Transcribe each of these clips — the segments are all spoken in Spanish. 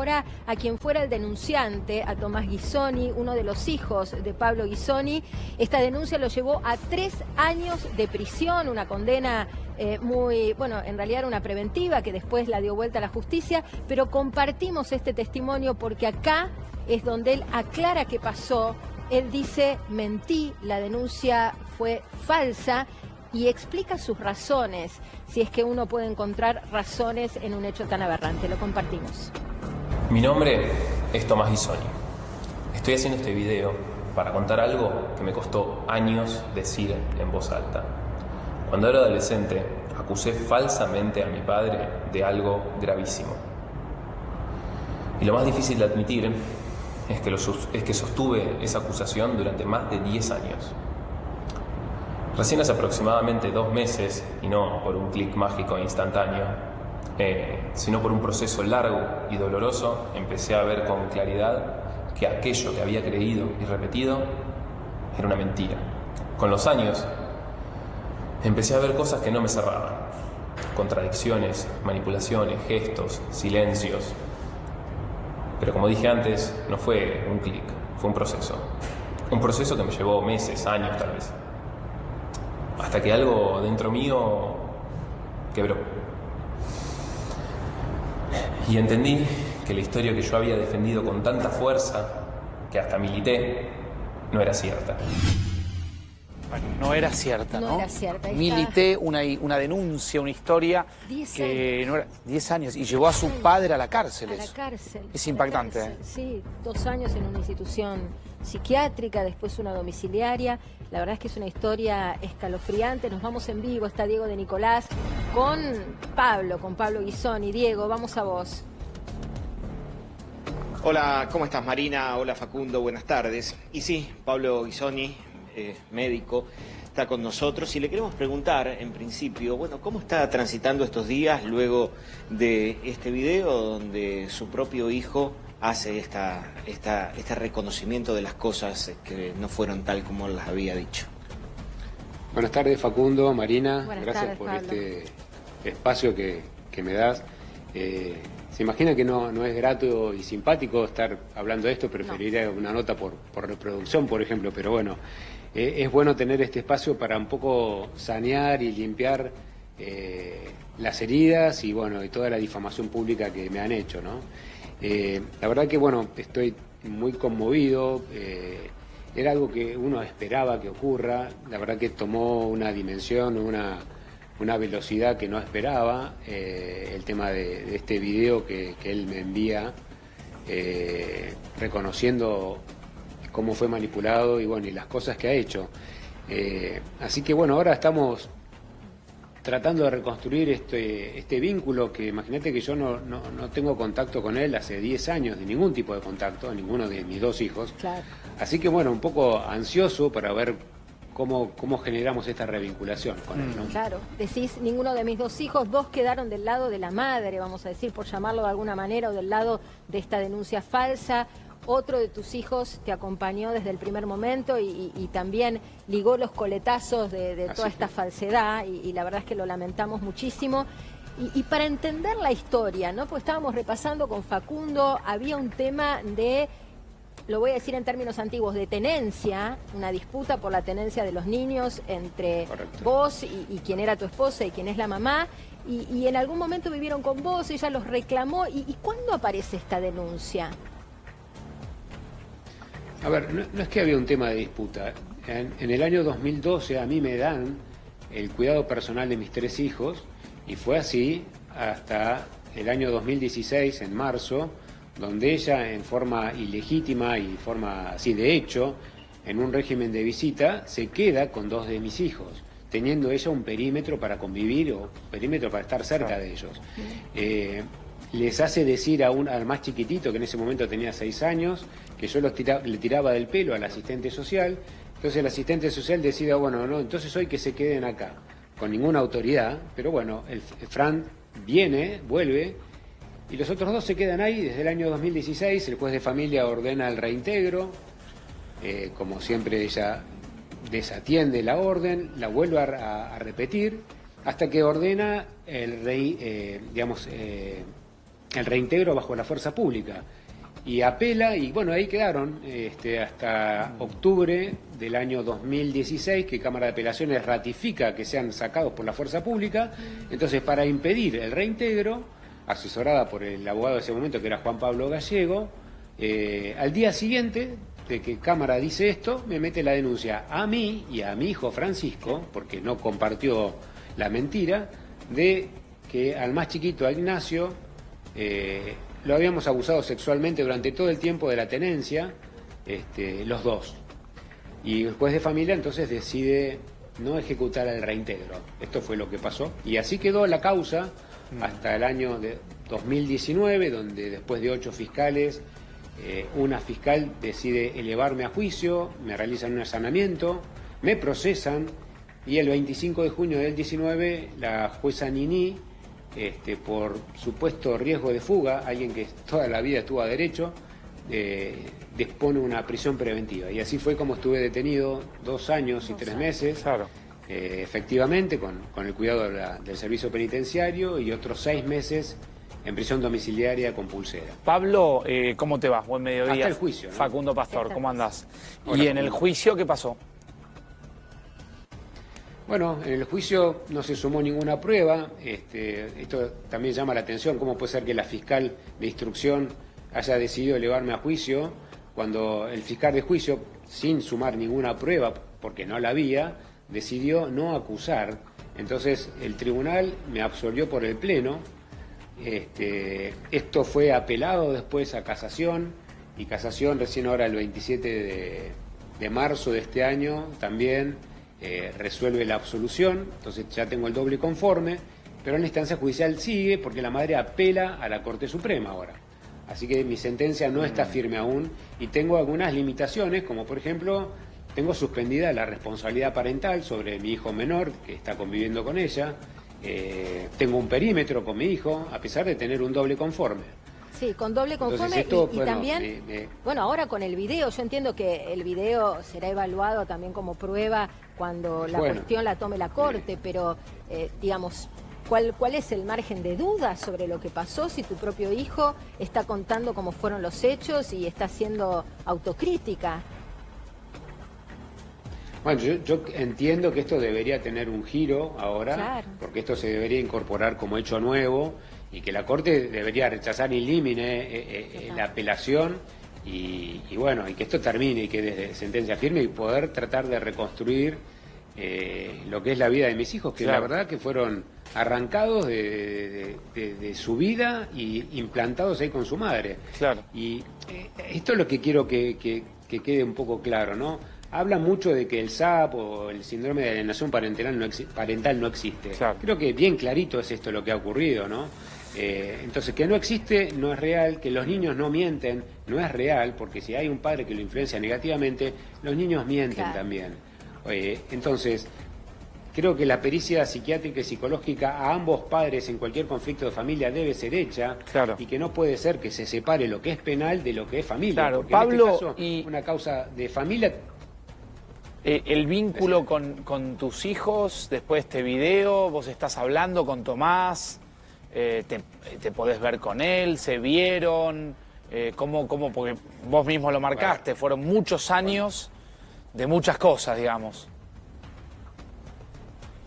ahora a quien fuera el denunciante, a Tomás Ghisoni, uno de los hijos de Pablo Ghisoni. Esta denuncia lo llevó a 3 años de prisión, una condena en realidad era una preventiva que después la dio vuelta a la justicia, pero compartimos este testimonio porque acá es donde él aclara qué pasó. Él dice, mentí, la denuncia fue falsa, y explica sus razones, si es que uno puede encontrar razones en un hecho tan aberrante. Lo compartimos. Mi nombre es Tomás Ghisoni. Estoy haciendo este video para contar algo que me costó años decir en voz alta. Cuando era adolescente, acusé falsamente a mi padre de algo gravísimo. Y lo más difícil de admitir es que sostuve esa acusación durante más de 10 años. Recién hace aproximadamente 2 meses, y no por un clic mágico e instantáneo, sino por un proceso largo y doloroso, empecé a ver con claridad que aquello que había creído y repetido era una mentira. Con los años, empecé a ver cosas que no me cerraban. Contradicciones, manipulaciones, gestos, silencios. Pero como dije antes, no fue un clic, fue un proceso. Un proceso que me llevó meses, años tal vez. Hasta que algo dentro mío quebró. Y entendí que la historia que yo había defendido con tanta fuerza, que hasta milité, no era cierta. Bueno, no era cierta, ¿no? No era cierta. Milité una denuncia, una historia 10 que no era 10 años y llevó a su padre a la cárcel. A la cárcel. Es impactante. Cárcel. Sí, 2 años en una institución psiquiátrica, después una domiciliaria. La verdad es que es una historia escalofriante. Nos vamos en vivo, está Diego de Nicolás con Pablo Ghisoni. Diego, vamos a vos. Hola, ¿cómo estás, Marina? Hola, Facundo, buenas tardes. Y sí, Pablo Ghisoni, médico, está con nosotros y le queremos preguntar, en principio, bueno, ¿cómo está transitando estos días luego de este video donde su propio hijo hace este reconocimiento de las cosas que no fueron tal como las había dicho? Buenas tardes, Facundo, Marina. Buenas Gracias tardes, por Pablo. este espacio que me das. Se imagina que no es grato y simpático estar hablando de esto, preferiría una nota por reproducción, por ejemplo, pero bueno, es bueno tener este espacio para un poco sanear y limpiar las heridas y bueno, y toda la difamación pública que me han hecho, ¿no? La verdad que bueno, estoy muy conmovido, era algo que uno esperaba que ocurra, la verdad que tomó una dimensión, una velocidad que no esperaba, el tema de este video que él me envía, reconociendo cómo fue manipulado y bueno, y las cosas que ha hecho. Así que bueno, ahora estamos tratando de reconstruir este vínculo que imagínate que yo no tengo contacto con él hace 10 años, de ningún tipo de contacto, ninguno de mis 2 hijos. Claro. Así que bueno, un poco ansioso para ver cómo generamos esta revinculación con él, ¿no? Claro, decís, ninguno de mis 2 hijos, 2 quedaron del lado de la madre, vamos a decir, por llamarlo de alguna manera, o del lado de esta denuncia falsa. Otro de tus hijos te acompañó desde el primer momento y también ligó los coletazos de toda esta falsedad y la verdad es que lo lamentamos muchísimo. Y para entender la historia, ¿no? Pues estábamos repasando con Facundo, había un tema de, lo voy a decir en términos antiguos, de tenencia, una disputa por la tenencia de los niños entre Correcto. vos y quien era tu esposa y quien es la mamá. Y en algún momento vivieron con vos, ella los reclamó. ¿Y cuándo aparece esta denuncia? A ver, no es que había un tema de disputa. En el año 2012 a mí me dan el cuidado personal de mis 3 hijos y fue así hasta el año 2016, en marzo, donde ella en forma ilegítima y forma así de hecho, en un régimen de visita, se queda con 2 de mis hijos, teniendo ella un perímetro para convivir o perímetro para estar cerca de ellos. Les hace decir al más chiquitito, que en ese momento tenía 6 años, que yo le tiraba del pelo al asistente social. Entonces el asistente social decide, bueno, no, entonces hoy que se queden acá, con ninguna autoridad, pero bueno, el Fran vuelve, y los otros 2 se quedan ahí desde el año 2016, el juez de familia ordena el reintegro, como siempre ella desatiende la orden, la vuelve a repetir, hasta que ordena el rey, el reintegro bajo la fuerza pública. Y apela, y bueno, ahí quedaron hasta octubre del año 2016, que Cámara de Apelaciones ratifica que sean sacados por la fuerza pública. Entonces, para impedir el reintegro, asesorada por el abogado de ese momento, que era Juan Pablo Gallego, al día siguiente de que Cámara dice esto, me mete la denuncia a mí y a mi hijo Francisco, porque no compartió la mentira, de que al más chiquito, a Ignacio, lo habíamos abusado sexualmente durante todo el tiempo de la tenencia, los dos. Y el juez de familia entonces decide no ejecutar el reintegro. Esto fue lo que pasó. Y así quedó la causa hasta el año de 2019, donde después de 8 fiscales, una fiscal decide elevarme a juicio, me realizan un allanamiento, me procesan, y el 25 de junio del 19 la jueza Nini, por supuesto riesgo de fuga, alguien que toda la vida estuvo a derecho, dispone una prisión preventiva. Y así fue como estuve detenido 2 años y 3 meses, Claro. Efectivamente, con el cuidado del servicio penitenciario, y otros 6 meses en prisión domiciliaria con pulsera. Pablo, ¿cómo te va? Buen mediodía. Hasta el juicio, ¿no? Facundo Pastor, ¿cómo andás? Hola, Y en el Facundo. juicio, ¿qué pasó? Bueno, en el juicio no se sumó ninguna prueba. Esto también llama la atención, cómo puede ser que la fiscal de instrucción haya decidido elevarme a juicio cuando el fiscal de juicio, sin sumar ninguna prueba, porque no la había, decidió no acusar. Entonces el tribunal me absolvió por el pleno. Esto fue apelado después a casación, y casación recién ahora el 27 de marzo de este año también resuelve la absolución. Entonces ya tengo el doble conforme, pero la instancia judicial sigue porque la madre apela a la Corte Suprema ahora. Así que mi sentencia no está firme aún, y tengo algunas limitaciones, como por ejemplo, tengo suspendida la responsabilidad parental sobre mi hijo menor, que está conviviendo con ella. Tengo un perímetro con mi hijo, a pesar de tener un doble conforme. Sí, con doble conforme. Entonces esto, y bueno, también, bueno, ahora con el video, yo entiendo que el video será evaluado también como prueba cuando la Bueno, cuestión la tome la Corte, pero digamos, ¿cuál es el margen de duda sobre lo que pasó si tu propio hijo está contando cómo fueron los hechos y está haciendo autocrítica? Bueno, yo entiendo que esto debería tener un giro ahora, Claro. porque esto se debería incorporar como hecho nuevo, y que la Corte debería rechazar in limine la apelación, y bueno, y que esto termine, y que desde sentencia firme, y poder tratar de reconstruir lo que es la vida de mis hijos, que Claro. la verdad que fueron arrancados de su vida y implantados ahí con su madre. Claro. Y esto es lo que quiero que quede un poco claro, ¿no? Habla mucho de que el SAP o el síndrome de alienación parental no existe. Claro. Creo que bien clarito es esto lo que ha ocurrido, ¿no? Entonces, que no existe no es real, que los niños no mienten no es real, porque si hay un padre que lo influencia negativamente, los niños mienten Claro. también. Entonces, creo que la pericia psiquiátrica y psicológica a ambos padres en cualquier conflicto de familia debe ser hecha, Claro. y que no puede ser que se separe lo que es penal de lo que es familia. Claro, porque Pablo, en este caso, y- una causa de familia. El vínculo con tus hijos, después de este video, vos estás hablando con Tomás, te podés ver con él, se vieron, ¿cómo? Porque vos mismo lo marcaste, fueron muchos años de muchas cosas, digamos.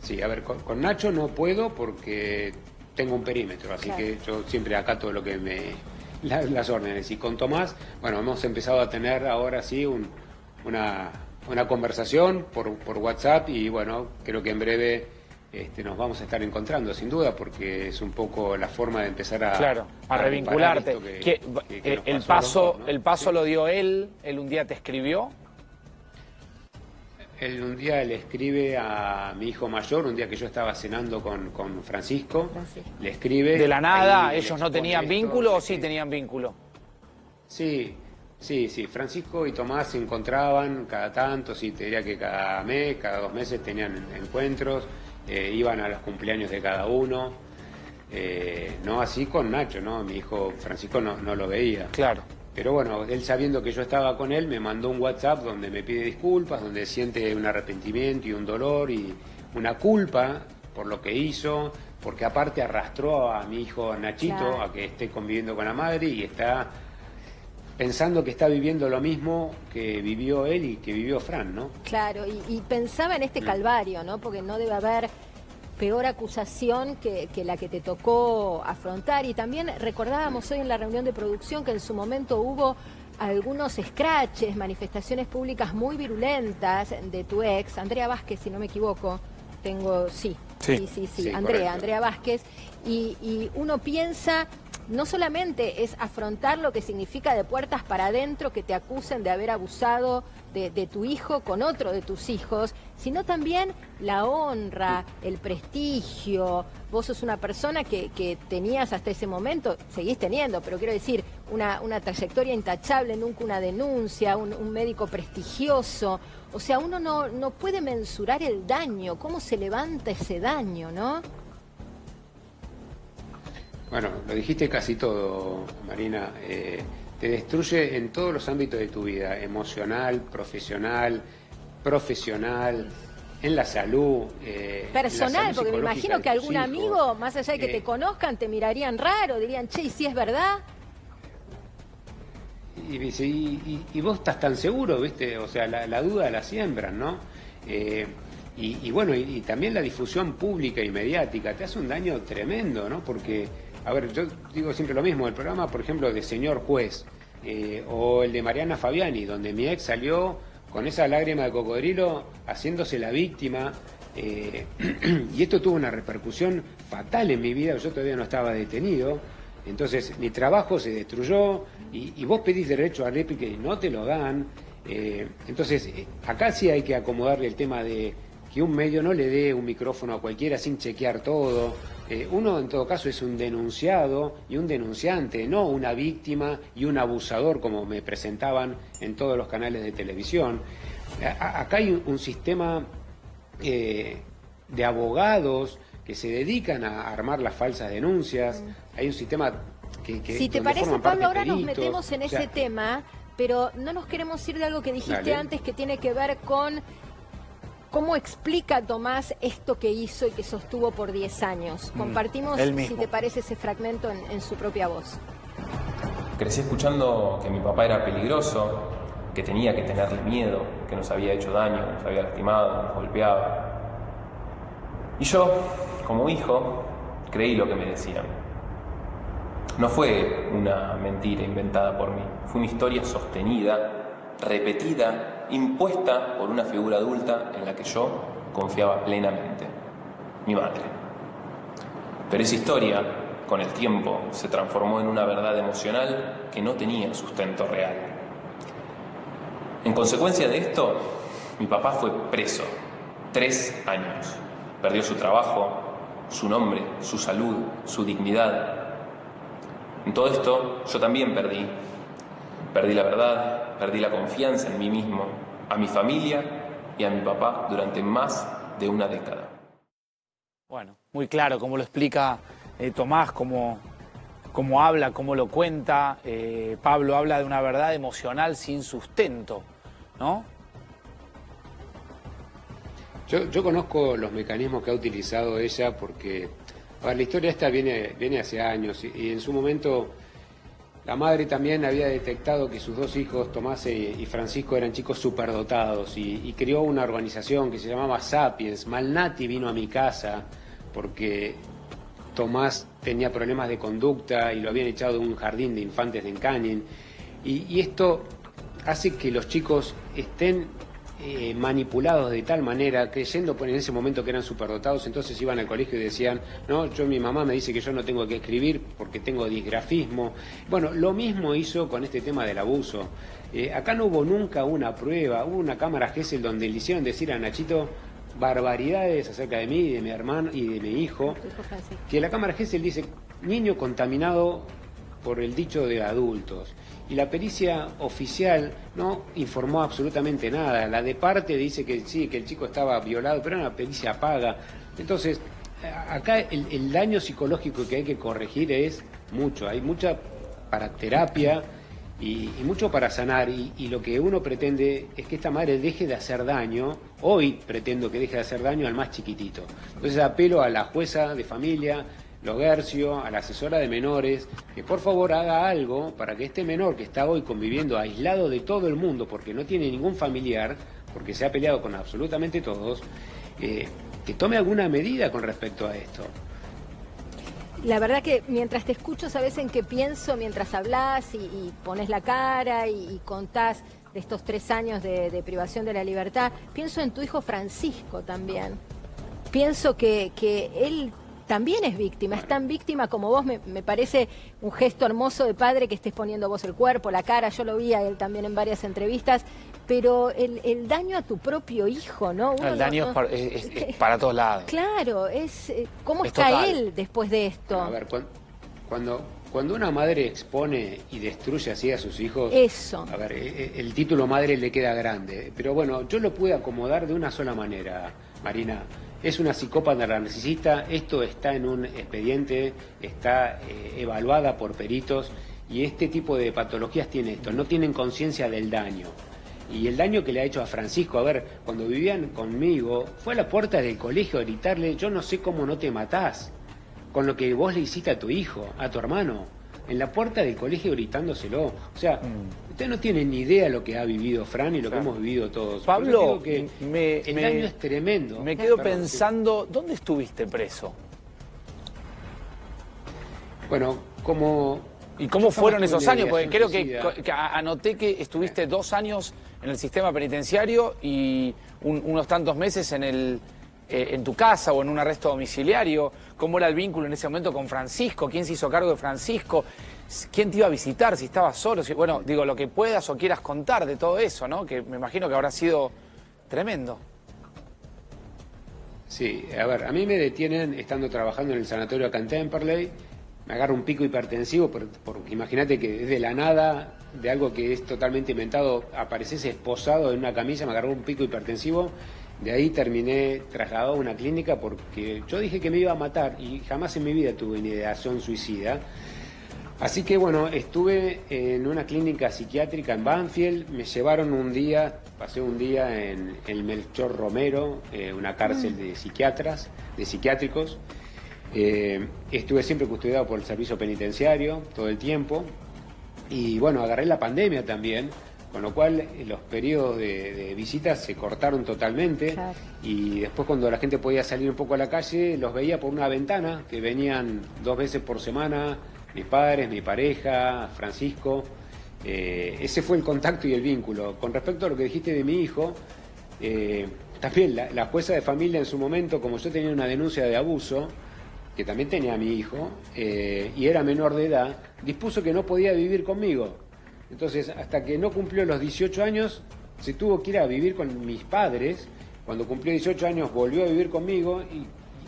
Sí, a ver, con Nacho no puedo porque tengo un perímetro, así Claro. que yo siempre acato lo que las órdenes. Y con Tomás, bueno, hemos empezado a tener ahora sí una conversación por WhatsApp, y bueno, creo que en breve nos vamos a estar encontrando sin duda, porque es un poco la forma de empezar a Claro, a reparar revincularte. esto que nos El pasó a los paso, dos, ¿no? el paso Sí. lo dio él un día te escribió. Él un día le escribe a mi hijo mayor, un día que yo estaba cenando con Francisco, Francisco. le escribe... De la nada, ahí le ¿ellos no expone tenían esto, vínculo o de sí que- tenían vínculo? Sí, Francisco y Tomás se encontraban cada tanto, sí, te diría que cada mes, cada 2 meses tenían encuentros, iban a los cumpleaños de cada uno, no así con Nacho, ¿no? Mi hijo Francisco no lo veía. Claro. Pero bueno, él sabiendo que yo estaba con él, me mandó un WhatsApp donde me pide disculpas, donde siente un arrepentimiento y un dolor y una culpa por lo que hizo, porque aparte arrastró a mi hijo Nachito Claro. a que esté conviviendo con la madre y está pensando que está viviendo lo mismo que vivió él y que vivió Fran, ¿no? Claro, y pensaba en este calvario, ¿no? Porque no debe haber peor acusación que la que te tocó afrontar. Y también recordábamos hoy en la reunión de producción que en su momento hubo algunos scratches, manifestaciones públicas muy virulentas de tu ex, Andrea Vázquez, si no me equivoco. Sí, Sí, Andrea Vázquez. Y uno piensa, no solamente es afrontar lo que significa de puertas para adentro que te acusen de haber abusado de tu hijo con otro de tus hijos, sino también la honra, el prestigio. Vos sos una persona que tenías hasta ese momento, seguís teniendo, pero quiero decir, una trayectoria intachable, nunca una denuncia, un médico prestigioso. O sea, uno no puede mensurar el daño, cómo se levanta ese daño, ¿no? Bueno, lo dijiste casi todo, Marina. Te destruye en todos los ámbitos de tu vida, emocional, profesional, en la salud. Personal, porque me imagino que algún hijos. amigo, más allá de que te conozcan, te mirarían raro, dirían, che, ¿y si es verdad? Y vos estás tan seguro, ¿viste? O sea, la duda la siembran, ¿no? Bueno, y también la difusión pública y mediática te hace un daño tremendo, ¿no? Porque, a ver, yo digo siempre lo mismo, el programa, por ejemplo, de Señor Juez, o el de Mariana Fabiani, donde mi ex salió con esa lágrima de cocodrilo haciéndose la víctima, y esto tuvo una repercusión fatal en mi vida, yo todavía no estaba detenido. Entonces mi trabajo se destruyó y vos pedís derecho a réplica y no te lo dan. Entonces acá sí hay que acomodarle el tema de que un medio no le dé un micrófono a cualquiera sin chequear todo. Uno en todo caso es un denunciado y un denunciante, no una víctima y un abusador como me presentaban en todos los canales de televisión. Acá hay un sistema de abogados que se dedican a armar las falsas denuncias. Hay un sistema que si te parece, Pablo, ahora nos metemos en ese tema, pero no nos queremos ir de algo que dijiste antes que tiene que ver con cómo explica Tomás esto que hizo y que sostuvo por 10 años. Compartimos, si te parece, ese fragmento en su propia voz. Crecí escuchando que mi papá era peligroso, que tenía que tenerle miedo, que nos había hecho daño, nos había lastimado, nos golpeaba. Y yo, como hijo, creí lo que me decían. No fue una mentira inventada por mí, fue una historia sostenida, repetida, impuesta por una figura adulta en la que yo confiaba plenamente, mi madre. Pero esa historia, con el tiempo, se transformó en una verdad emocional que no tenía sustento real. En consecuencia de esto, mi papá fue preso 3 años. Perdió su trabajo, su nombre, su salud, su dignidad. En todo esto yo también perdí. Perdí la verdad, perdí la confianza en mí mismo, a mi familia y a mi papá durante más de una década. Bueno, muy claro cómo lo explica Tomás, cómo habla, cómo lo cuenta. Pablo habla de una verdad emocional sin sustento, ¿no? Yo conozco los mecanismos que ha utilizado ella porque la historia esta viene hace años y en su momento la madre también había detectado que sus 2 hijos, Tomás y Francisco, eran chicos superdotados y creó una organización que se llamaba Sapiens. Malnati vino a mi casa porque Tomás tenía problemas de conducta y lo habían echado de un jardín de infantes de Encañen y esto hace que los chicos estén manipulados de tal manera, creyendo en ese momento que eran superdotados, entonces iban al colegio y decían, no, mi mamá me dice que yo no tengo que escribir porque tengo disgrafismo. Bueno, lo mismo hizo con este tema del abuso. Acá no hubo nunca una prueba, hubo una cámara Gesell donde le hicieron decir a Nachito barbaridades acerca de mí y de mi hermano y de mi hijo, que la cámara Gesell dice, niño contaminado por el dicho de adultos. Y la pericia oficial no informó absolutamente nada. La de parte dice que sí, que el chico estaba violado, pero era una pericia paga. Entonces, acá el daño psicológico que hay que corregir es mucho. Hay mucha para terapia y mucho para sanar, y lo que uno pretende es que esta madre deje de hacer daño. Hoy pretendo que deje de hacer daño al más chiquitito. Entonces apelo a la jueza de familia, Loguercio, a la asesora de menores, que por favor haga algo para que este menor que está hoy conviviendo aislado de todo el mundo porque no tiene ningún familiar, porque se ha peleado con absolutamente todos, que tome alguna medida con respecto a esto. La verdad que mientras te escucho, ¿sabes en qué pienso? Mientras hablas y pones la cara y contás de estos 3 años de privación de la libertad, pienso en tu hijo Francisco también. Pienso que él también es víctima, es tan víctima como vos. Me parece un gesto hermoso de padre que estés poniendo vos el cuerpo, la cara. Yo lo vi a él también en varias entrevistas. Pero el daño a tu propio hijo, ¿no? El daño es para todos lados. Claro, ¿cómo está total. él después de esto? A ver, cuando una madre expone y destruye así a sus hijos... Eso. A ver, el título madre le queda grande. Pero bueno, yo lo pude acomodar de una sola manera, Marina. Es una psicópata narcisista, esto está en un expediente, está evaluada por peritos, y este tipo de patologías tiene esto, no tienen conciencia del daño. Y el daño que le ha hecho a Francisco, a ver, cuando vivían conmigo, fue a la puerta del colegio a gritarle: yo no sé cómo no te matás, con lo que vos le hiciste a tu hijo, a tu hermano, en la puerta del colegio gritándoselo. O sea, usted no tiene ni idea lo que ha vivido Fran y lo que hemos vivido todos. Pablo, que el daño es tremendo. Me quedo Perdón, pensando, ¿dónde estuviste preso? Bueno, como... ¿Y cómo fueron Yo esos estaba años? en Porque creo mediación que anoté que estuviste 2 años en el sistema penitenciario y unos tantos meses en tu casa o en un arresto domiciliario. ¿Cómo era el vínculo en ese momento con Francisco? ¿Quién se hizo cargo de Francisco? ¿Quién te iba a visitar? ¿Si estabas solo? Bueno, digo, lo que puedas o quieras contar de todo eso, ¿no? Que me imagino que habrá sido tremendo. Sí, a ver, a mí me detienen estando trabajando en el sanatorio acá en Temperley. Me agarro un pico hipertensivo, porque imagínate que de la nada, de algo que es totalmente inventado, apareces esposado en una camilla, me agarró un pico hipertensivo. De ahí terminé trasladado a una clínica porque yo dije que me iba a matar y jamás en mi vida tuve una ideación suicida. Así que bueno, estuve en una clínica psiquiátrica en Banfield, me llevaron un día, pasé un día en el Melchor Romero, una cárcel de psiquiátricos. Estuve siempre custodiado por el servicio penitenciario todo el tiempo, y bueno, agarré la pandemia también, con lo cual los periodos de visitas se cortaron totalmente. Claro. Y después, cuando la gente podía salir un poco a la calle, los veía por una ventana, que venían 2 veces por semana mis padres, mi pareja, Francisco. Ese fue el contacto y el vínculo. Con respecto a lo que dijiste de mi hijo, también la jueza de familia en su momento, como yo tenía una denuncia de abuso, que también tenía a mi hijo, y era menor de edad, dispuso que no podía vivir conmigo. Entonces, hasta que no cumplió los 18 años, se tuvo que ir a vivir con mis padres. Cuando cumplió 18 años, volvió a vivir conmigo,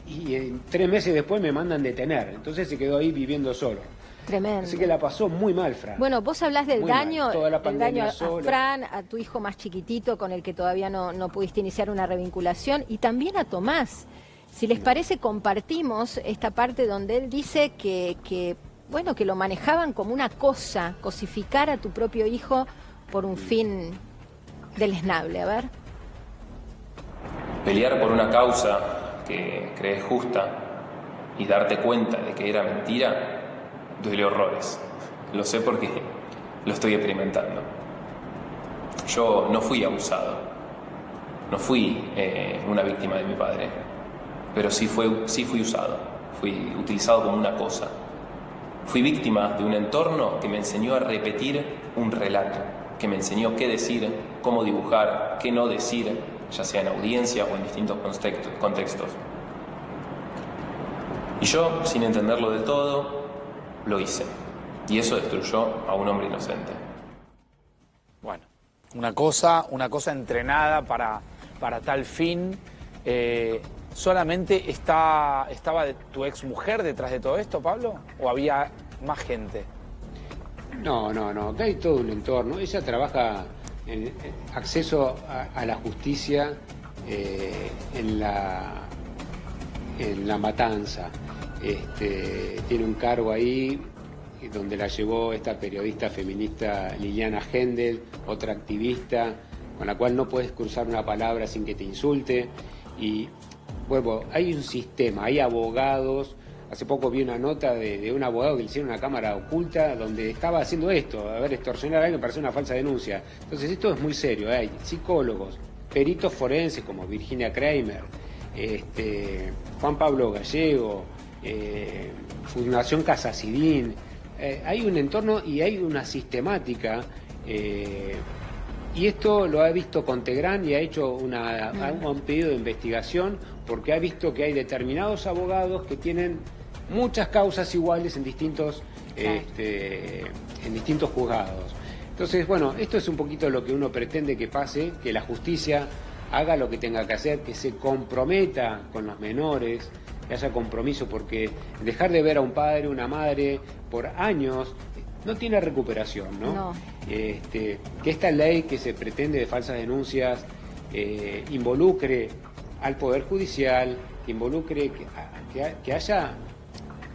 y 3 meses después me mandan detener. Entonces se quedó ahí viviendo solo. Tremendo. Así que la pasó muy mal, Fran. Bueno, vos hablás del daño, a solo. Fran, a tu hijo más chiquitito, con el que todavía no pudiste iniciar una revinculación, y también a Tomás. Si les parece, compartimos esta parte donde él dice que lo manejaban como una cosa, cosificar a tu propio hijo por un fin deleznable. A ver. Pelear por una causa que crees justa y darte cuenta de que era mentira, duele horrores. Lo sé porque lo estoy experimentando. Yo no fui abusado, no fui una víctima de mi padre, pero sí fui usado, fui utilizado como una cosa. Fui víctima de un entorno que me enseñó a repetir un relato, que me enseñó qué decir, cómo dibujar, qué no decir, ya sea en audiencia o en distintos contextos. Y yo, sin entenderlo del todo, lo hice. Y eso destruyó a un hombre inocente. Bueno, una cosa entrenada para tal fin. ¿Solamente estaba tu exmujer detrás de todo esto, Pablo? ¿O había más gente? No. Acá hay todo un entorno. Ella trabaja en acceso a la justicia en la Matanza. Tiene un cargo ahí donde la llevó esta periodista feminista Liliana Hendel, otra activista, con la cual no puedes cruzar una palabra sin que te insulte. Y bueno, hay un sistema, hay abogados. Hace poco vi una nota de un abogado que le hicieron una cámara oculta donde estaba haciendo esto, a ver, extorsionar a alguien para hacer una falsa denuncia. Entonces esto es muy serio, hay psicólogos, peritos forenses como Virginia Kramer, Juan Pablo Gallego, Fundación Casa Civil. Hay un entorno y hay una sistemática, y esto lo ha visto Contegrán y ha hecho un pedido de investigación porque ha visto que hay determinados abogados que tienen muchas causas iguales en distintos juzgados. Entonces, bueno, esto es un poquito lo que uno pretende que pase, que la justicia haga lo que tenga que hacer, que se comprometa con los menores, que haya compromiso, porque dejar de ver a un padre, una madre por años no tiene recuperación, ¿no? No. Que esta ley que se pretende de falsas denuncias involucre al Poder Judicial, que involucre que haya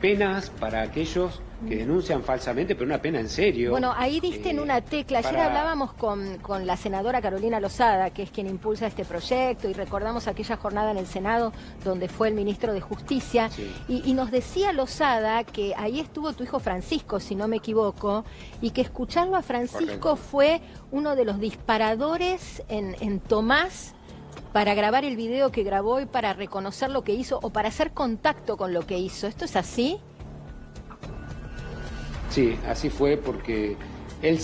penas para aquellos que denuncian falsamente, pero una pena en serio. Bueno, ahí diste en una tecla. Ayer hablábamos con la senadora Carolina Lozada, que es quien impulsa este proyecto, y recordamos aquella jornada en el Senado donde fue el ministro de Justicia, sí. y nos decía Lozada que ahí estuvo tu hijo Francisco, si no me equivoco, y que escucharlo a Francisco Correcto. Fue uno de los disparadores en Tomás para grabar el video que grabó y para reconocer lo que hizo o para hacer contacto con lo que hizo. ¿Esto es así? Sí, así fue porque él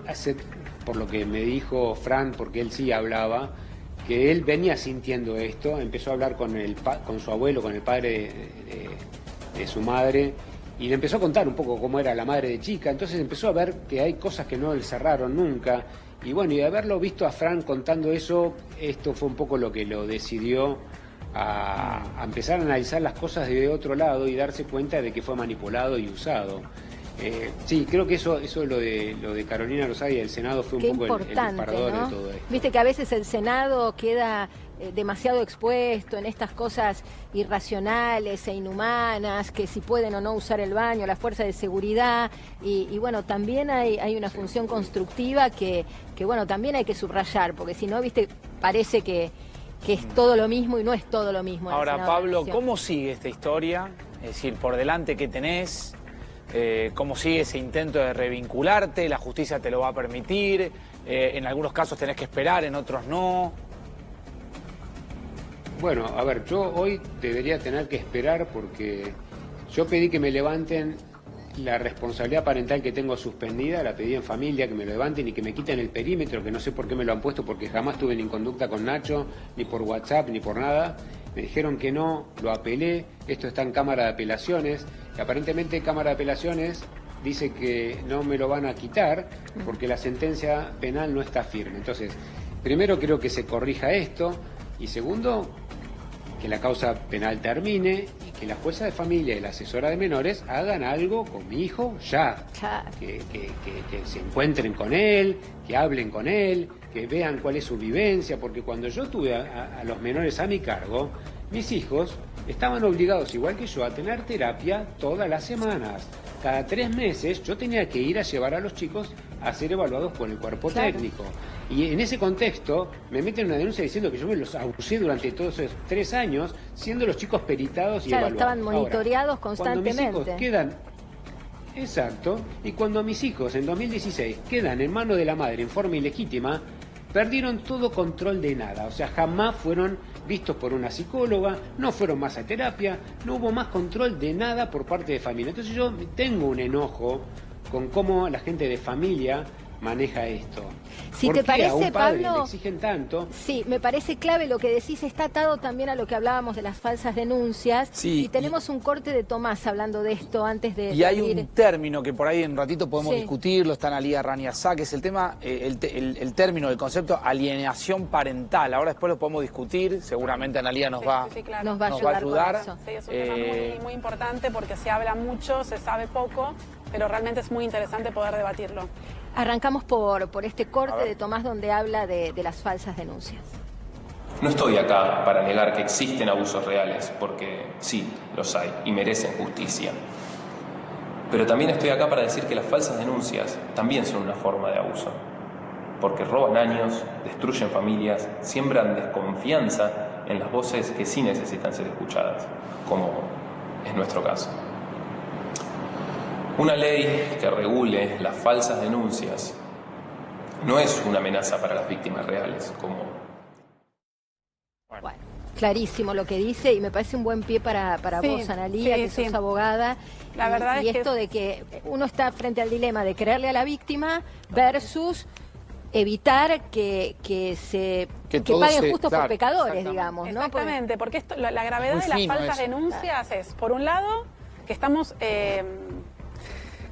hace, por lo que me dijo Fran, porque él sí hablaba, que él venía sintiendo esto, empezó a hablar con su abuelo, con el padre de su madre, y le empezó a contar un poco cómo era la madre de chica, entonces empezó a ver que hay cosas que no le cerraron nunca. Y bueno, y de haberlo visto a Fran contando eso, esto fue un poco lo que lo decidió a empezar a analizar las cosas de otro lado y darse cuenta de que fue manipulado y usado. Sí, creo que eso lo de Carolina Lozada y el Senado fue un poco el disparador, ¿no? De todo esto. Viste que a veces el Senado queda demasiado expuesto en estas cosas irracionales e inhumanas, que si pueden o no usar el baño, la fuerza de seguridad, y bueno, también hay una función constructiva que bueno, también hay que subrayar, porque si no, viste, parece que es todo lo mismo y no es todo lo mismo. Ahora, Pablo, ¿cómo sigue esta historia? Es decir, por delante, ¿qué tenés? ¿Cómo sigue ese intento de revincularte? ¿La justicia te lo va a permitir? En algunos casos tenés que esperar, en otros no. Bueno, a ver, yo hoy debería tener que esperar porque yo pedí que me levanten la responsabilidad parental que tengo suspendida, la pedí en familia, que me lo levanten y que me quiten el perímetro, que no sé por qué me lo han puesto, porque jamás tuve ni conducta con Nacho, ni por WhatsApp, ni por nada. Me dijeron que no, lo apelé, esto está en Cámara de Apelaciones, y aparentemente Cámara de Apelaciones dice que no me lo van a quitar porque la sentencia penal no está firme. Entonces, primero creo que se corrija esto, y segundo, que la causa penal termine y que la jueza de familia y la asesora de menores hagan algo con mi hijo ya. Que se encuentren con él, que hablen con él, que vean cuál es su vivencia, porque cuando yo tuve a los menores a mi cargo, mis hijos estaban obligados, igual que yo, a tener terapia todas las semanas. Cada 3 meses yo tenía que ir a llevar a los chicos a ser evaluados por el cuerpo técnico. Y en ese contexto me meten una denuncia diciendo que yo me los abusé durante todos esos 3 años, siendo los chicos peritados y evaluados. Estaban monitoreados constantemente. Cuando mis hijos quedan... Exacto. Y cuando mis hijos en 2016 quedan en manos de la madre en forma ilegítima, perdieron todo control de nada. O sea, jamás fueron vistos por una psicóloga, no fueron más a terapia, no hubo más control de nada por parte de familia. Entonces yo tengo un enojo con cómo la gente de familia maneja esto. Si te parece, a un padre Pablo, le exigen tanto. Sí, me parece clave lo que decís, está atado también a lo que hablábamos de las falsas denuncias. Sí, y tenemos un corte de Tomás hablando de esto antes de... Y hay un término que por ahí en ratito podemos discutirlo, está Analía Raniazá, que es el tema, el término, el concepto alienación parental. Ahora después lo podemos discutir, seguramente Analía nos va a ayudar. Sí, es un tema muy importante porque se habla mucho, se sabe poco, pero realmente es muy interesante poder debatirlo. Arrancamos por este corte de Tomás donde habla de las falsas denuncias. No estoy acá para negar que existen abusos reales, porque sí, los hay y merecen justicia. Pero también estoy acá para decir que las falsas denuncias también son una forma de abuso, porque roban años, destruyen familias, siembran desconfianza en las voces que sí necesitan ser escuchadas, como es nuestro caso. Una ley que regule las falsas denuncias no es una amenaza para las víctimas reales, como... Bueno, clarísimo lo que dice y me parece un buen pie para vos, Analía, que sos abogada. La verdad y es esto de que uno está frente al dilema de creerle a la víctima versus evitar que paguen justos por pecadores, digamos, ¿no? Exactamente, porque esto, la gravedad de las falsas denuncias es, por un lado, que estamos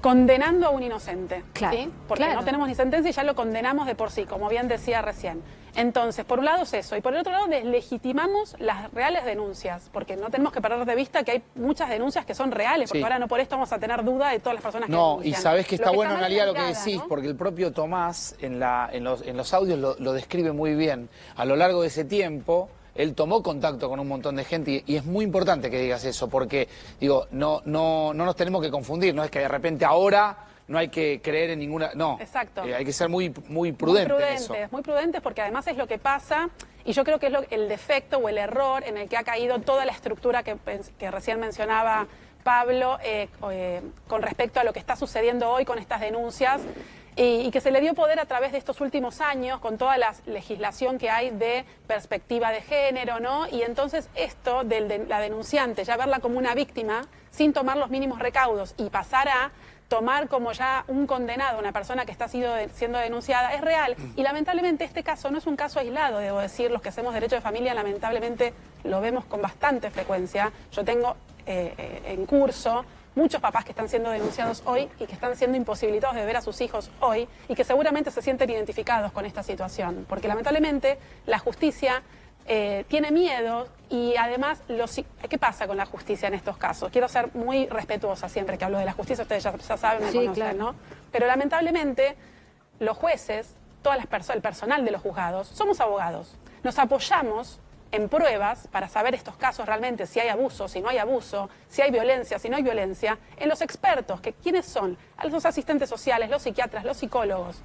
condenando a un inocente, ¿sí? Porque no tenemos ni sentencia y ya lo condenamos de por sí, como bien decía recién. Entonces, por un lado es eso, y por el otro lado deslegitimamos las reales denuncias, porque no tenemos que perder de vista que hay muchas denuncias que son reales, porque ahora no por esto vamos a tener duda de todas las personas que denuncian. Y sabés que está bueno, Analía, lo que mirada, decís, ¿no? porque el propio Tomás en los audios lo describe muy bien. A lo largo de ese tiempo, él tomó contacto con un montón de gente y es muy importante que digas eso, porque digo, no nos tenemos que confundir, no es que de repente ahora no hay que creer en ninguna... No, exacto. Hay que ser muy prudentes en eso. Muy prudentes, porque además es lo que pasa, y yo creo que es el defecto o el error en el que ha caído toda la estructura que recién mencionaba Pablo con respecto a lo que está sucediendo hoy con estas denuncias, y que se le dio poder a través de estos últimos años con toda la legislación que hay de perspectiva de género, ¿no? Y entonces esto de la denunciante, ya verla como una víctima sin tomar los mínimos recaudos y pasar a tomar como ya un condenado, una persona que está siendo denunciada, es real. Y lamentablemente este caso no es un caso aislado, debo decir, los que hacemos derecho de familia lamentablemente lo vemos con bastante frecuencia. Yo tengo en curso muchos papás que están siendo denunciados hoy y que están siendo imposibilitados de ver a sus hijos hoy y que seguramente se sienten identificados con esta situación, porque lamentablemente la justicia tiene miedo y además, ¿qué pasa con la justicia en estos casos? Quiero ser muy respetuosa siempre que hablo de la justicia, ustedes ya saben, me conocen, claro, ¿no? Pero lamentablemente los jueces, el personal de los juzgados, somos abogados, nos apoyamos en pruebas para saber estos casos realmente, si hay abuso, si no hay abuso, si hay violencia, si no hay violencia, en los expertos, que ¿quiénes son? Los asistentes sociales, los psiquiatras, los psicólogos.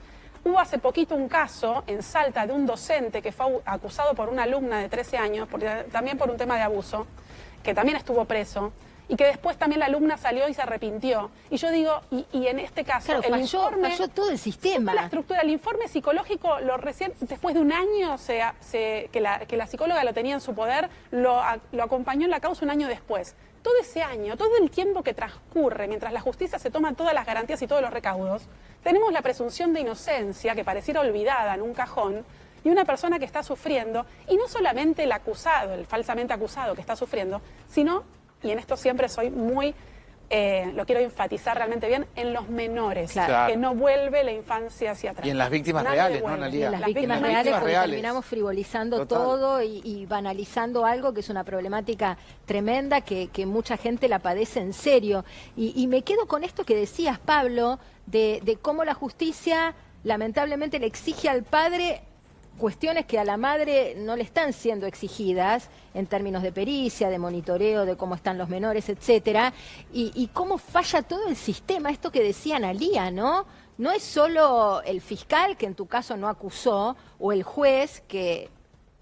Hubo hace poquito un caso en Salta de un docente que fue acusado por una alumna de 13 años, también por un tema de abuso, que también estuvo preso, y que después también la alumna salió y se arrepintió. Y yo digo, y en este caso, claro, falló todo el sistema. Toda la estructura, el informe psicológico, después de un año que la psicóloga lo tenía en su poder, lo acompañó en la causa un año después. Todo ese año, todo el tiempo que transcurre, mientras la justicia se toma todas las garantías y todos los recaudos, tenemos la presunción de inocencia que pareciera olvidada en un cajón, y una persona que está sufriendo, y no solamente el acusado, el falsamente acusado que está sufriendo, sino, y en esto siempre soy muy, lo quiero enfatizar realmente bien, en los menores, que no vuelve la infancia hacia atrás. Y en las víctimas reales, ¿no, Analía? En las víctimas reales, porque terminamos frivolizando todo y banalizando algo que es una problemática tremenda que mucha gente la padece en serio. Y me quedo con esto que decías, Pablo, de cómo la justicia lamentablemente le exige al padre cuestiones que a la madre no le están siendo exigidas en términos de pericia, de monitoreo, de cómo están los menores, etcétera, y cómo falla todo el sistema, esto que decía Analía, ¿no? No es solo el fiscal, que en tu caso no acusó, o el juez, que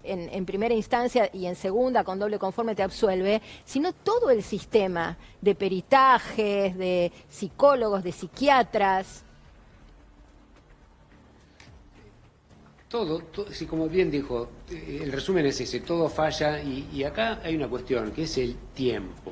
en primera instancia y en segunda con doble conforme te absuelve, sino todo el sistema de peritajes, de psicólogos, de psiquiatras. Todo, sí, como bien dijo, el resumen es ese, todo falla y acá hay una cuestión, que es el tiempo.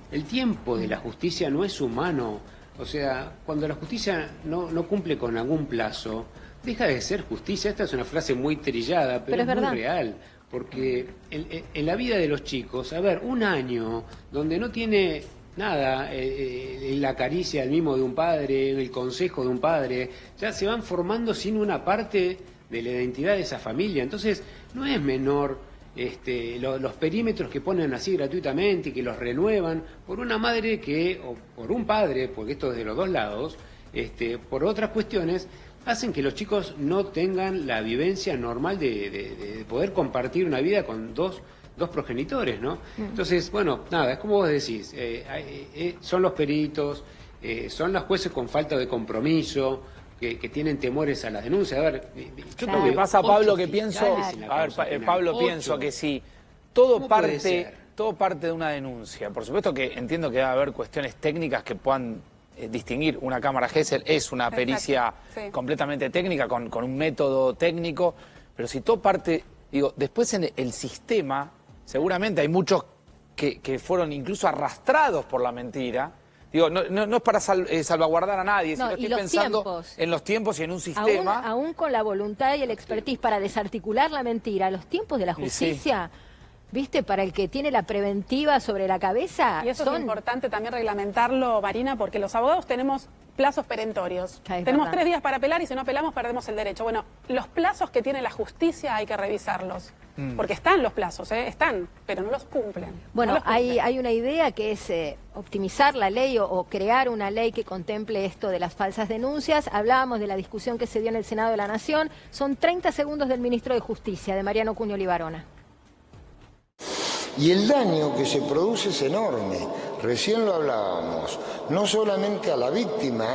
El tiempo de la justicia no es humano, o sea, cuando la justicia no cumple con algún plazo, deja de ser justicia. Esta es una frase muy trillada, pero es muy real, porque en la vida de los chicos, a ver, un año donde no tiene nada, la caricia, el mimo de un padre, el consejo de un padre, ya se van formando sin una parte de la identidad de esa familia. Entonces no es menor los perímetros que ponen así gratuitamente y que los renuevan por una madre o por un padre, porque esto es de los dos lados, por otras cuestiones, hacen que los chicos no tengan la vivencia normal de poder compartir una vida con dos progenitores, ¿no? Entonces, bueno, nada, es como vos decís, son los peritos, son los jueces con falta de compromiso, que tienen temores a las denuncias. A ver, Claro. Lo que pasa, Pablo, que fiscales pienso, en la a ver, causa penal. Pablo, 8. pienso que sí, todo ¿Cómo puede parte de una denuncia. Por supuesto que entiendo que va a haber cuestiones técnicas que puedan distinguir. Una cámara Gesell es una pericia sí. completamente técnica, con un método técnico, pero si todo parte, digo, después en el sistema, seguramente hay muchos que fueron incluso arrastrados por la mentira. Digo, no es para salvaguardar a nadie, No, sino y estoy los pensando tiempos. en los tiempos y en un sistema. Aún con la voluntad y el expertise para desarticular la mentira, los tiempos de la Y sí. justicia, ¿viste? Para el que tiene la preventiva sobre la cabeza, Y eso son... es importante también reglamentarlo, Marina, porque los abogados tenemos plazos perentorios. Ah, es Tenemos verdad. 3 días para apelar y si no apelamos perdemos el derecho. Bueno, los plazos que tiene la justicia hay que revisarlos. Porque están los plazos, están, pero no los cumplen. Bueno, No los cumplen. hay una idea que es optimizar la ley o crear una ley que contemple esto de las falsas denuncias. Hablábamos de la discusión que se dio en el Senado de la Nación. Son 30 segundos del ministro de Justicia, de Mariano Cuño Libarona. Y el daño que se produce es enorme. Recién lo hablábamos, no solamente a la víctima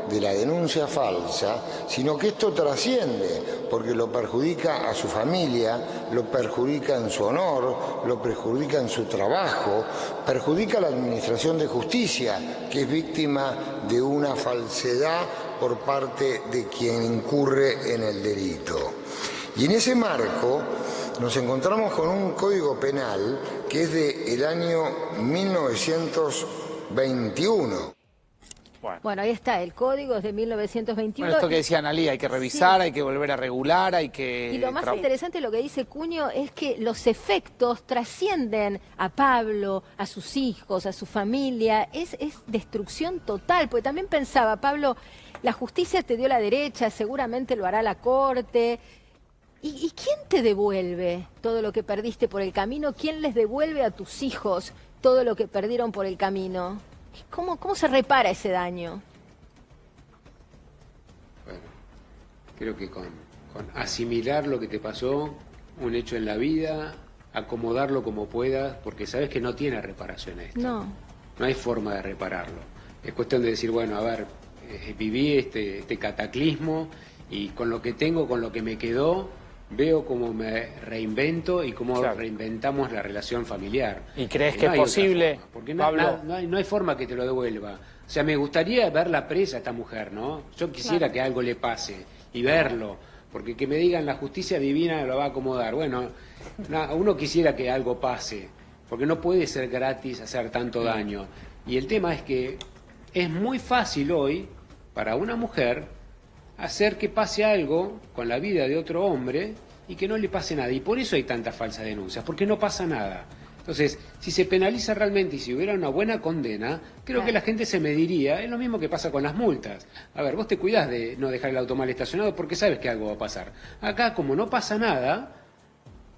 de la denuncia falsa, sino que esto trasciende, porque lo perjudica a su familia, lo perjudica en su honor, lo perjudica en su trabajo, perjudica a la administración de justicia, que es víctima de una falsedad por parte de quien incurre en el delito. Y en ese marco nos encontramos con un código penal que es del año 1921. Bueno, ahí está, el código es de 1921. Bueno, esto que decía Analía, hay que revisar, hay que volver a regular, hay que... Y lo más interesante de lo que dice Cuño es que los efectos trascienden a Pablo, a sus hijos, a su familia. Es destrucción total, porque también pensaba, Pablo, la justicia te dio la derecha, seguramente lo hará la corte. ¿Y quién te devuelve todo lo que perdiste por el camino? ¿Quién les devuelve a tus hijos todo lo que perdieron por el camino? ¿Cómo se repara ese daño? Bueno, creo que con asimilar lo que te pasó, un hecho en la vida, acomodarlo como puedas, porque sabes que no tiene reparación esto. No. No hay forma de repararlo. Es cuestión de decir, bueno, a ver, viví este cataclismo y con lo que tengo, con lo que me quedó, veo cómo me reinvento y cómo reinventamos la relación familiar. ¿Y crees No que es hay otra posible, forma, porque Pablo? no hay forma que te lo devuelva. O sea, me gustaría verla presa a esta mujer, ¿no? Yo quisiera que algo le pase y verlo, porque que me digan la justicia divina lo va a acomodar. Bueno, uno quisiera que algo pase, porque no puede ser gratis hacer tanto daño. Y el tema es que es muy fácil hoy para una mujer hacer que pase algo con la vida de otro hombre y que no le pase nada. Y por eso hay tantas falsas denuncias, porque no pasa nada. Entonces, si se penaliza realmente y si hubiera una buena condena, creo que la gente se mediría. Es lo mismo que pasa con las multas. A ver, vos te cuidás de no dejar el auto mal estacionado porque sabes que algo va a pasar. Acá, como no pasa nada,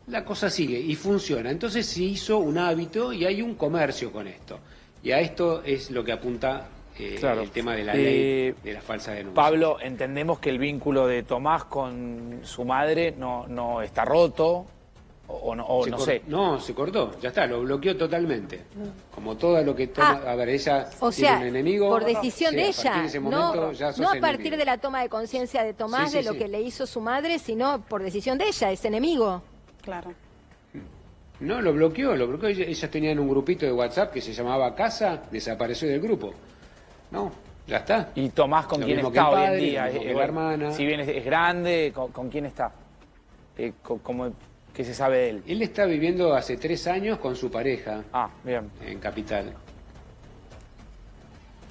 la cosa sigue y funciona. Entonces se hizo un hábito y hay un comercio con esto. Y a esto es lo que apunta el tema de la ley de la falsa denuncia. Pablo, entendemos que el vínculo de Tomás con su madre no está roto, o no sé. No, se cortó, ya está, lo bloqueó totalmente. Como todo lo que toma... a ver, ella O tiene sea, un enemigo... por decisión de a partir ella, de ese momento ya sos no a partir enemigo. de la toma de conciencia de Tomás Sí, de lo sí. que le hizo su madre, sino por decisión de ella, es enemigo. Claro. No, lo bloqueó. Ellas tenían un grupito de WhatsApp que se llamaba Casa, desapareció del grupo. No, ya está. ¿Y Tomás con Lo quién mismo está que el hoy en padre, día? lo mismo que la hermana. Si bien es grande, ¿con quién está? ¿Qué se sabe de él? Él está viviendo hace 3 años con su pareja Ah, bien. en Capital.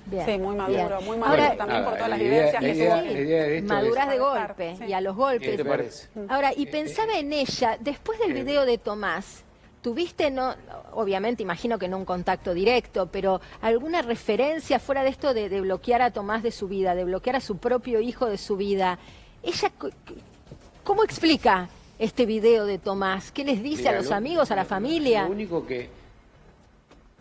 Bien, Sí, muy maduro, bien. muy maduro Ahora, también por nada, todas las la idea- vivencias la que idea- tuvo. la idea de esto madurás es- de Para golpe estar, y a los golpes. ¿Qué te parece? Ahora, y pensaba en ella, después del video de Tomás, ¿tuviste, no, obviamente imagino que no un contacto directo, pero alguna referencia fuera de esto de bloquear a Tomás de su vida, de bloquear a su propio hijo de su vida? Ella, ¿cómo explica este video de Tomás? ¿Qué les dice Mira, a los amigos, a la familia? Lo único que...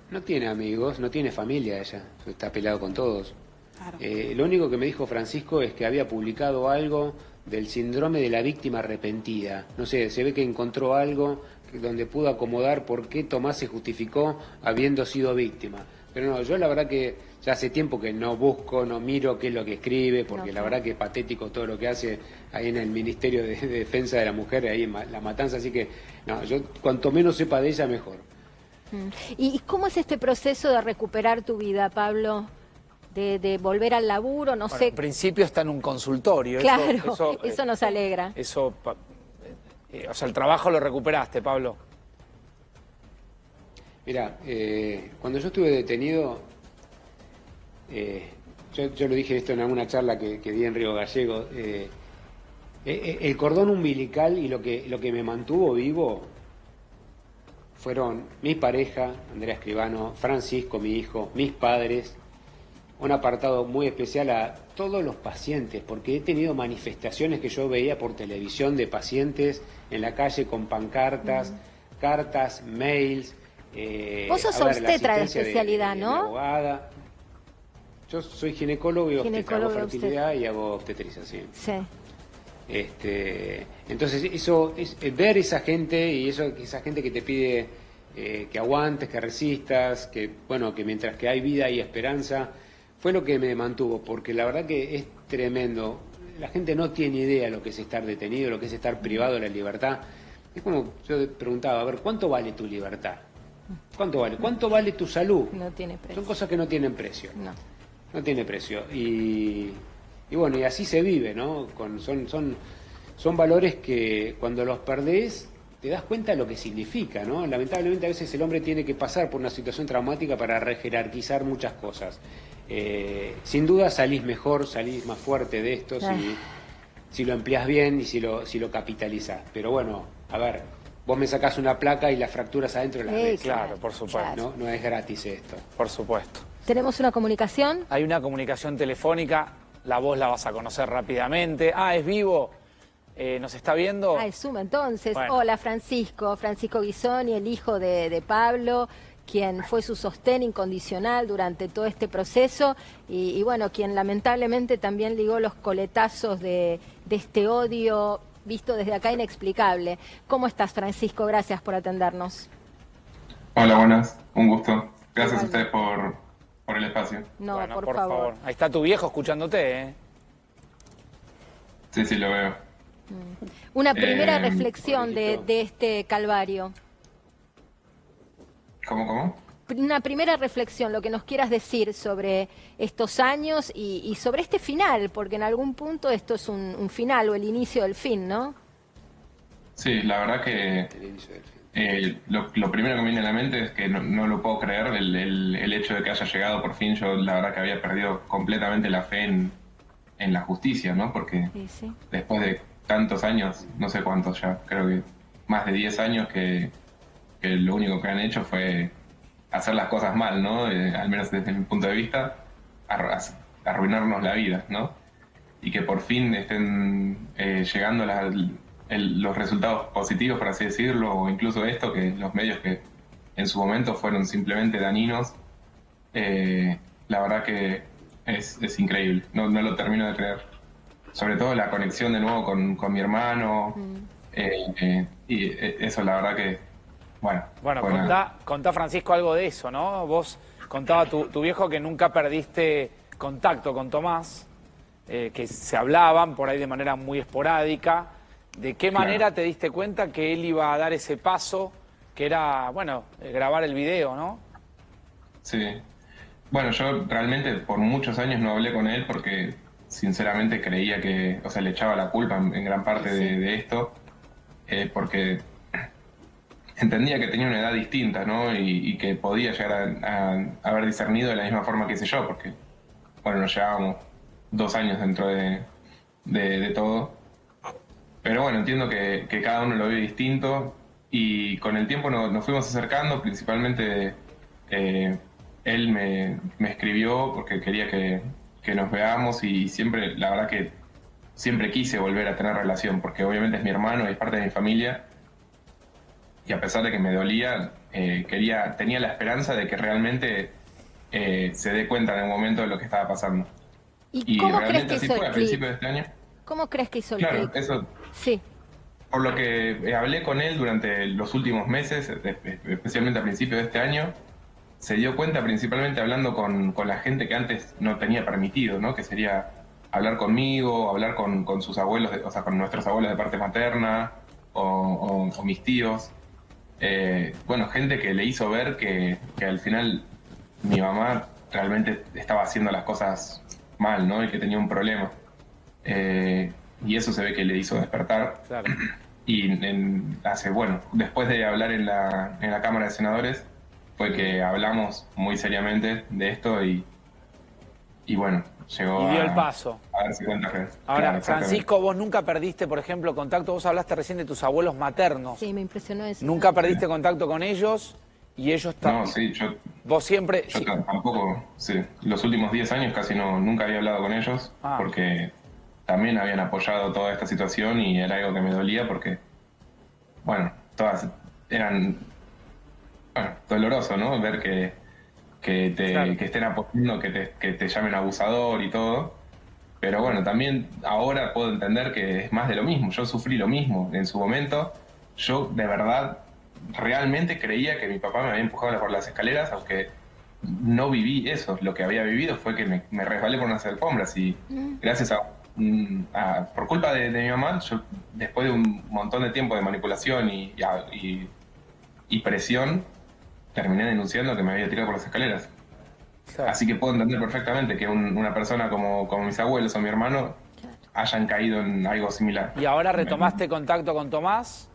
No tiene amigos, no tiene familia ella, está peleado con todos. Claro. Lo único que me dijo Francisco es que había publicado algo del síndrome de la víctima arrepentida. No sé, se ve que encontró algo donde pudo acomodar por qué Tomás se justificó habiendo sido víctima. Pero no, yo la verdad que ya hace tiempo que no busco, no miro qué es lo que escribe, porque la verdad que es patético todo lo que hace ahí en el Ministerio de Defensa de la Mujer, ahí en La Matanza, así que no, yo cuanto menos sepa de ella, mejor. ¿Y cómo es este proceso de recuperar tu vida, Pablo? De volver al laburo, no sé. En principio está en un consultorio. Claro, eso nos alegra. Eso, o sea, el trabajo lo recuperaste, Pablo. Mira, cuando yo estuve detenido, yo lo dije esto en alguna charla que di en Río Gallegos, el cordón umbilical y lo que me mantuvo vivo fueron mi pareja, Andrea Escribano, Francisco, mi hijo, mis padres, un apartado muy especial a todos los pacientes, porque he tenido manifestaciones que yo veía por televisión de pacientes en la calle con pancartas, cartas, mails. Vos sos obstetra de especialidad, de ¿no? Abogada. Yo soy ginecólogo y obstetra, hago fertilidad y hago obstetrización. Sí. Entonces eso es ver esa gente y esa gente que te pide que aguantes, que resistas, que bueno, que mientras que hay vida y esperanza, fue lo que me mantuvo, porque la verdad que es tremendo. La gente no tiene idea lo que es estar detenido, lo que es estar privado de la libertad. Es como yo preguntaba, a ver, ¿cuánto vale tu libertad? ¿Cuánto vale? ¿Cuánto vale tu salud? No tiene precio. Son cosas que no tienen precio. No tiene precio. Y bueno, y así se vive, ¿no? Son valores que cuando los perdés te das cuenta de lo que significa, ¿no? Lamentablemente a veces el hombre tiene que pasar por una situación traumática para rejerarquizar muchas cosas. Sin duda salís mejor, salís más fuerte de esto si lo empleás bien y si lo capitalizás. Pero bueno, a ver, vos me sacás una placa y las fracturas adentro las ves. Claro, por supuesto. No es gratis esto. Por supuesto. ¿Tenemos una comunicación? Hay una comunicación telefónica, la voz la vas a conocer rápidamente. Ah, es vivo. ¿Nos está viendo? Es Zoom entonces. Bueno. Hola, Francisco Guisoni, el hijo de Pablo, quien fue su sostén incondicional durante todo este proceso y bueno, quien lamentablemente también ligó los coletazos de este odio visto desde acá inexplicable. ¿Cómo estás, Francisco? Gracias por atendernos. Hola, buenas. Un gusto. Gracias a ustedes por el espacio. No, bueno, por favor. Ahí está tu viejo escuchándote, ¿eh? Sí, lo veo. Una primera reflexión de este calvario. ¿Cómo? Una primera reflexión, lo que nos quieras decir sobre estos años y sobre este final, porque en algún punto esto es un final o el inicio del fin, ¿no? Sí, la verdad que lo primero que me viene a la mente es que no lo puedo creer, el hecho de que haya llegado por fin. Yo la verdad que había perdido completamente la fe en la justicia, ¿no? Porque después de tantos años, no sé cuántos ya, creo que más de 10 años que lo único que han hecho fue hacer las cosas mal, ¿no? Al menos desde mi punto de vista, arruinarnos la vida, ¿no? Y que por fin estén llegando los resultados positivos, por así decirlo, o incluso esto, que los medios que en su momento fueron simplemente dañinos, la verdad que es increíble, no lo termino de creer. Sobre todo la conexión de nuevo con mi hermano, y eso la verdad que, bueno. Bueno, contá, Francisco, algo de eso, ¿no? Vos contaba tu viejo que nunca perdiste contacto con Tomás, que se hablaban por ahí de manera muy esporádica. ¿De qué manera te diste cuenta que él iba a dar ese paso, que era, bueno, grabar el video, ¿no? Sí. Bueno, yo realmente por muchos años no hablé con él porque sinceramente creía que, o sea, le echaba la culpa en gran parte de esto, porque entendía que tenía una edad distinta, ¿no? Y que podía llegar a haber discernido de la misma forma que hice yo, porque, bueno, nos llevábamos 2 años dentro de todo. Pero bueno, entiendo que cada uno lo ve distinto y con el tiempo nos fuimos acercando, principalmente él me escribió porque quería que nos veamos y siempre, la verdad que siempre quise volver a tener relación porque obviamente es mi hermano y es parte de mi familia y a pesar de que me dolía, tenía la esperanza de que realmente se dé cuenta en el momento de lo que estaba pasando. ¿Y cómo realmente crees que así hizo fue el a clic? principios de este año. ¿Cómo crees que hizo el Claro, clic? eso. Sí. Por lo que hablé con él durante los últimos meses, especialmente a principios de este año, se dio cuenta principalmente hablando con la gente que antes no tenía permitido, ¿no? Que sería hablar conmigo, hablar con sus abuelos, o sea, con nuestros abuelos de parte materna o mis tíos. Bueno, gente que le hizo ver que al final mi mamá realmente estaba haciendo las cosas mal, ¿no? Y que tenía un problema. Y eso se ve que le hizo despertar. Claro. Y bueno, después de hablar en la Cámara de Senadores, fue que hablamos muy seriamente de esto y bueno, llegó Y dio el paso. a darse cuenta que... Ahora, claro, exactamente. Francisco, vos nunca perdiste, por ejemplo, contacto. Vos hablaste recién de tus abuelos maternos. Sí, me impresionó eso. Nunca perdiste contacto con ellos y ellos también. No, sí, Vos siempre... yo sí. tampoco, sí. Los últimos 10 años casi nunca había hablado con ellos porque también habían apoyado toda esta situación y era algo que me dolía porque, bueno, todas eran... Bueno, doloroso, ¿no? Ver que estén apoyando, que te llamen abusador y todo. Pero bueno, también ahora puedo entender que es más de lo mismo. Yo sufrí lo mismo en su momento. Yo de verdad, realmente creía que mi papá me había empujado por las escaleras, aunque no viví eso. Lo que había vivido fue que me resbalé por unas alfombras y gracias por culpa de mi mamá, yo después de un montón de tiempo de manipulación y presión, terminé denunciando que me había tirado por las escaleras. Claro. Así que puedo entender perfectamente que una persona como mis abuelos o mi hermano hayan caído en algo similar. Y ahora retomaste contacto con Tomás,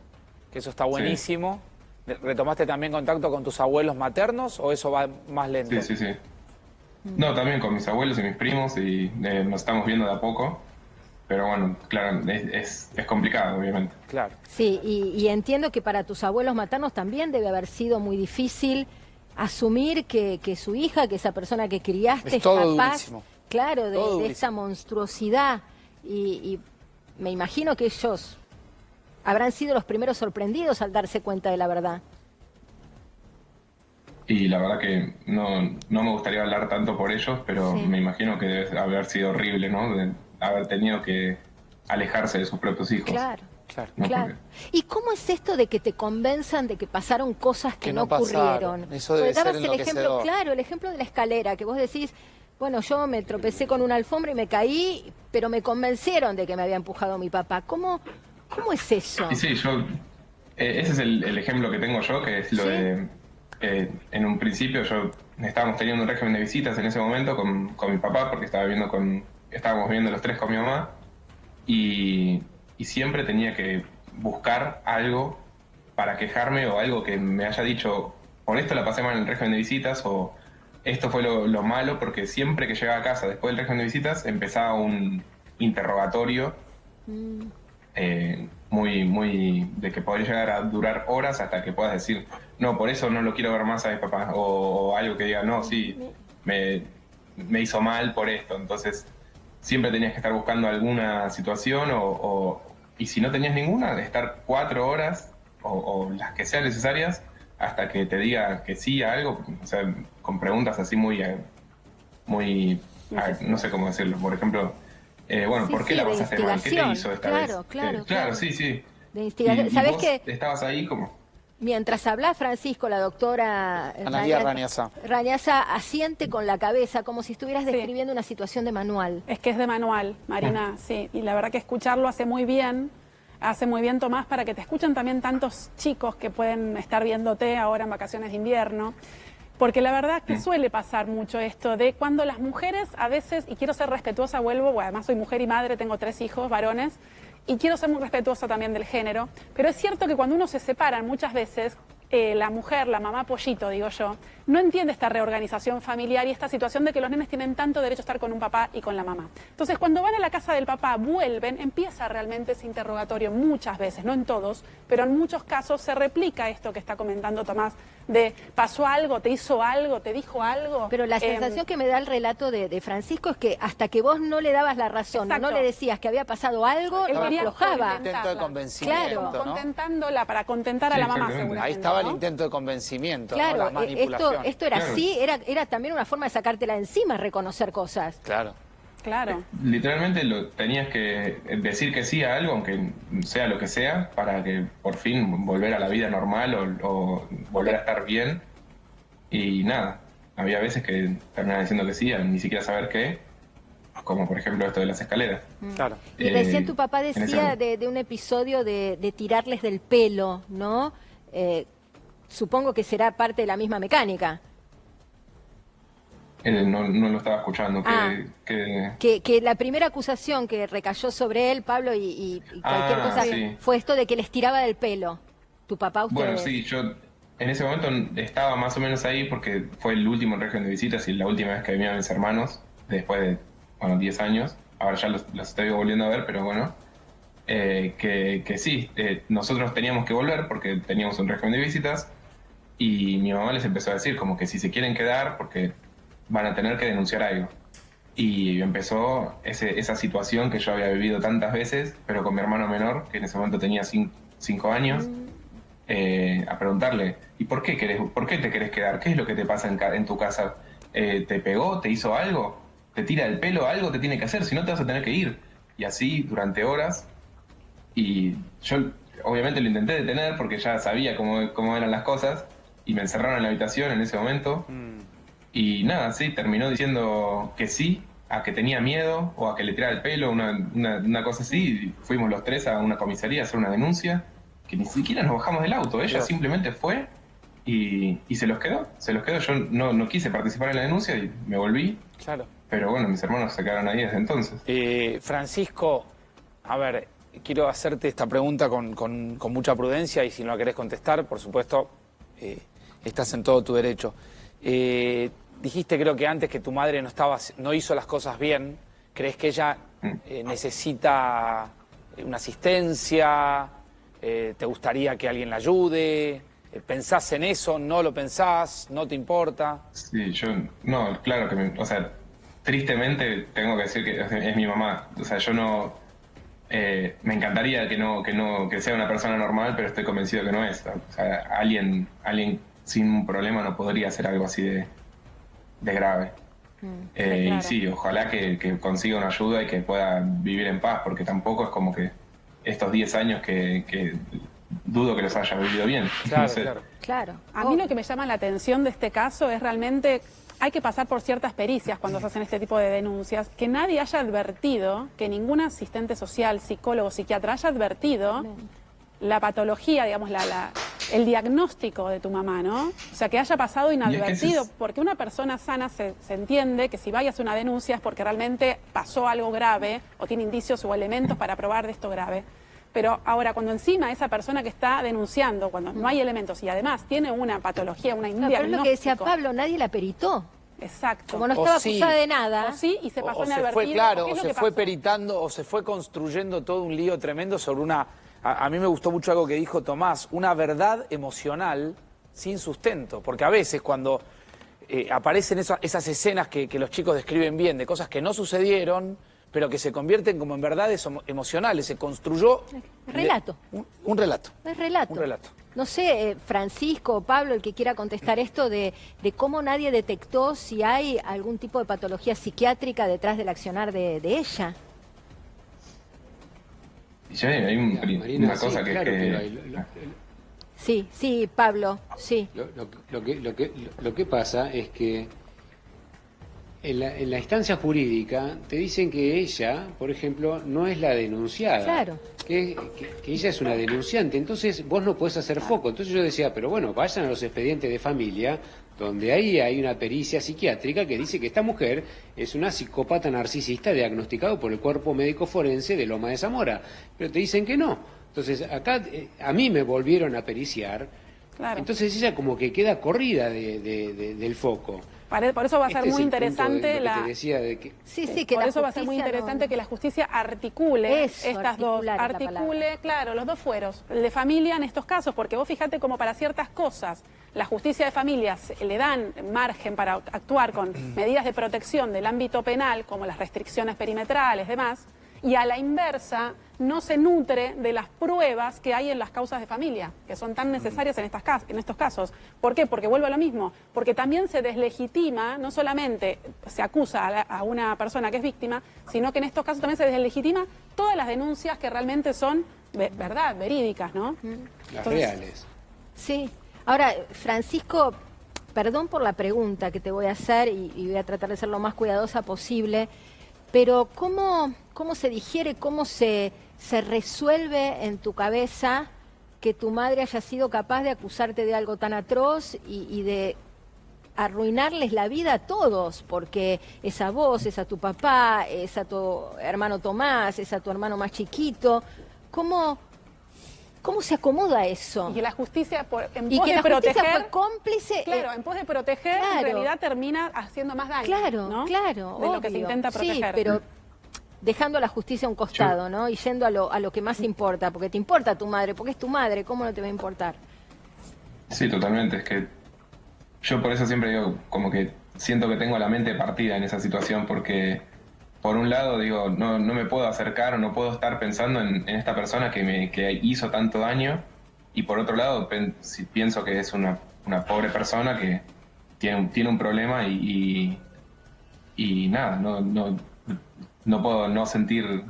que eso está buenísimo. Sí. ¿Retomaste también contacto con tus abuelos maternos o eso va más lento? Sí, sí, sí. No, también con mis abuelos y mis primos y nos estamos viendo de a poco. Pero bueno, claro, es complicado, obviamente. Claro. Sí, y entiendo que para tus abuelos maternos también debe haber sido muy difícil asumir que su hija, que esa persona que criaste, es todo capaz, durísimo. Claro, Todo de esa monstruosidad. Y me imagino que ellos habrán sido los primeros sorprendidos al darse cuenta de la verdad. Y la verdad que no me gustaría hablar tanto por ellos, pero Sí. me imagino que debe haber sido horrible, ¿no? De haber tenido que alejarse de sus propios hijos. Claro. Claro. ¿no? Claro. ¿Y cómo es esto de que te convenzan de que pasaron cosas que no pasaron? ocurrieron? Eso debe Porque dabas ser el ejemplo, enloquecedor. claro, el ejemplo de la escalera, que vos decís, bueno, yo me tropecé con una alfombra y me caí, pero me convencieron de que me había empujado mi papá. ¿Cómo es eso? Y sí, ese es el ejemplo que tengo yo, que es lo ¿Sí? de, en un principio estábamos teniendo un régimen de visitas en ese momento con mi papá, porque estábamos viviendo los tres con mi mamá, y siempre tenía que buscar algo para quejarme o algo que me haya dicho, por esto la pasé mal en el régimen de visitas o esto fue lo malo, porque siempre que llegaba a casa después del régimen de visitas empezaba un interrogatorio muy de que podría llegar a durar horas hasta que puedas decir, no, por eso no lo quiero ver más a mi papá, o algo que diga, no, sí, me hizo mal por esto. Entonces siempre tenías que estar buscando alguna situación y si no tenías ninguna, de estar 4 horas o las que sean necesarias hasta que te diga que sí a algo, o sea, con preguntas así muy no sé cómo decirlo. Por ejemplo, bueno, Sí, ¿por qué sí, la de pasaste mal? ¿Qué te investigación. hizo esta Claro, vez? claro, Claro, sí, sí. De instigación. Y ¿Sabés vos qué? estabas ahí como... Mientras habla Francisco, la doctora Analía Rañaza. Rañaza asiente con la cabeza, como si estuvieras Sí. describiendo una situación de manual. Es que es de manual, Marina, sí. Y la verdad que escucharlo hace muy bien Tomás, para que te escuchen también tantos chicos que pueden estar viéndote ahora en vacaciones de invierno. Porque la verdad que suele pasar mucho esto de cuando las mujeres a veces, y quiero ser respetuosa, bueno, además soy mujer y madre, tengo 3 hijos varones, y quiero ser muy respetuosa también del género, pero es cierto que cuando uno se separan muchas veces, la mujer, la mamá pollito, digo yo, no entiende esta reorganización familiar y esta situación de que los nenes tienen tanto derecho a estar con un papá y con la mamá. Entonces, cuando van a la casa del papá, vuelven, empieza realmente ese interrogatorio muchas veces, no en todos, pero en muchos casos se replica esto que está comentando Tomás, de pasó algo, te hizo algo, te dijo algo. Pero la sensación que me da el relato de Francisco es que hasta que vos no le dabas la razón, Exacto. no le decías que había pasado algo, Él no quería aflojaba. Intento de convencimiento, Claro. como ¿no? contentándola para contentar a Sí, la mamá, exactamente. seguramente. Ahí estaba el ¿no? intento de convencimiento, ¿no? Claro, La manipulación. esto era Claro. así, era también una forma de sacártela encima, reconocer cosas. Claro. Claro. Literalmente tenías que decir que sí a algo, aunque sea lo que sea, para que por fin volver a la vida normal o volver a estar bien. Y nada, había veces que terminaba diciendo que sí, ni siquiera saber qué, como por ejemplo esto de las escaleras. Claro. Y recién tu papá en decía ese- de un episodio de tirarles del pelo, ¿no? Supongo que será parte de la misma mecánica. No lo estaba escuchando. Que la primera acusación que recayó sobre él, Pablo, y cualquier cosa, sí. fue esto de que les tiraba del pelo. Tu papá, ustedes. Bueno, sí, yo en ese momento estaba más o menos ahí porque fue el último régimen de visitas y la última vez que vi a mis hermanos, después de, 10 años. Ahora ya los estoy volviendo a ver, pero bueno. Que sí, nosotros teníamos que volver porque teníamos un régimen de visitas y mi mamá les empezó a decir como que si se quieren quedar porque van a tener que denunciar algo. Y empezó esa situación que yo había vivido tantas veces, pero con mi hermano menor, que en ese momento tenía 5 años, a preguntarle, ¿y por qué te querés quedar? ¿Qué es lo que te pasa en tu casa? ¿Te pegó? ¿Te hizo algo? ¿Te tira el pelo? Algo te tiene que hacer, si no te vas a tener que ir. Y así durante horas. Y yo obviamente lo intenté detener porque ya sabía cómo eran las cosas y me encerraron en la habitación en ese momento. Y nada, sí, terminó diciendo que sí, a que tenía miedo o a que le tirara el pelo, una cosa así. Y fuimos los tres a una comisaría a hacer una denuncia, que ni siquiera nos bajamos del auto. Ella simplemente fue y se los quedó. Yo no quise participar en la denuncia y me volví. Claro. Pero bueno, mis hermanos se quedaron ahí desde entonces. Francisco, a ver, quiero hacerte esta pregunta con mucha prudencia y si no la querés contestar, por supuesto, estás en todo tu derecho. Dijiste, creo que antes, que tu madre no hizo las cosas bien. ¿Crees que ella necesita una asistencia? ¿Te gustaría que alguien la ayude? ¿Pensás en eso? ¿No lo pensás? ¿No te importa? Sí, no, claro que tristemente tengo que decir que es mi mamá. O sea, yo no... me encantaría que sea una persona normal, pero estoy convencido que no es. O sea, alguien sin un problema no podría hacer algo así de grave. claro. Y sí, ojalá que consiga una ayuda y que pueda vivir en paz, porque tampoco es como que estos 10 años que dudo que los haya vivido bien. Claro, No sé. Claro. A mí lo que me llama la atención de este caso es realmente, hay que pasar por ciertas pericias cuando se hacen este tipo de denuncias, que nadie haya advertido, que ningún asistente social, psicólogo, psiquiatra haya advertido la patología, digamos, el diagnóstico de tu mamá, ¿no? O sea, que haya pasado inadvertido, porque una persona sana se entiende que si vaya a hacer una denuncia es porque realmente pasó algo grave o tiene indicios o elementos para probar de esto grave. Pero ahora, cuando encima esa persona que está denunciando, cuando no hay elementos y además tiene una patología, un diagnóstico... Pero es lo que decía Pablo, nadie la peritó. Exacto. Como no estaba acusada de nada. O sí, y se pasó o se inadvertido. fue, claro, ¿Qué o es lo se que fue pasó? peritando, o se fue construyendo todo un lío tremendo sobre una... A mí me gustó mucho algo que dijo Tomás, una verdad emocional sin sustento. Porque a veces cuando aparecen esas escenas que los chicos describen bien, de cosas que no sucedieron, pero que se convierten como en verdades emocionales, se construyó... Relato. Un relato. Es relato. Un relato. No sé, Francisco o Pablo, el que quiera contestar esto de cómo nadie detectó si hay algún tipo de patología psiquiátrica detrás del accionar de ella. Y ya hay Marina, una cosa sí, que... claro, pero Sí, Pablo, sí. Lo que pasa es que en la instancia jurídica te dicen que ella, por ejemplo, no es la denunciada. Claro. Que ella es una denunciante, entonces vos no podés hacer foco. Entonces yo decía, pero bueno, vayan a los expedientes de familia, donde ahí hay una pericia psiquiátrica que dice que esta mujer es una psicópata narcisista diagnosticado por el Cuerpo Médico Forense de Loma de Zamora. Pero te dicen que no. Entonces acá a mí me volvieron a periciar, Claro. entonces ella como que queda corrida del foco. Por eso va a ser Este es muy el punto interesante de lo que te decía de que... Sí, que por la eso va a ser muy justicia interesante no- que la justicia articule Eso, estas dos, articular es la palabra. claro, los dos fueros, el de familia en estos casos, porque vos fíjate como para ciertas cosas la justicia de familia le dan margen para actuar con medidas de protección del ámbito penal, como las restricciones perimetrales, demás, y a la inversa no se nutre de las pruebas que hay en las causas de familia, que son tan necesarias en estos casos. ¿Por qué? Porque vuelvo a lo mismo, porque también se deslegitima, no solamente se acusa a una persona que es víctima, sino que en estos casos también se deslegitima todas las denuncias que realmente son verdad, verídicas, ¿no? Las Entonces, reales. Sí. Ahora, Francisco, perdón por la pregunta que te voy a hacer y voy a tratar de ser lo más cuidadosa posible, pero ¿cómo se digiere, cómo se resuelve en tu cabeza que tu madre haya sido capaz de acusarte de algo tan atroz y de arruinarles la vida a todos? Porque es a vos, es a tu papá, es a tu hermano Tomás, es a tu hermano más chiquito. ¿Cómo se acomoda eso? Y que la justicia, en y pos que de la proteger, justicia fue cómplice. claro, en pos de proteger, claro. en realidad termina haciendo más daño. Claro, ¿no? claro, de lo que se obvio. intenta proteger. Sí, pero dejando a la justicia a un costado, ¿no? Y yendo a lo que más importa, porque te importa tu madre, porque es tu madre, ¿cómo no te va a importar? Sí, totalmente. Es que yo por eso siempre digo, como que siento que tengo la mente partida en esa situación, porque por un lado digo, no me puedo acercar o no puedo estar pensando en esta persona que hizo tanto daño, y por otro lado si pienso que es una pobre persona que tiene un problema y nada, no puedo no sentir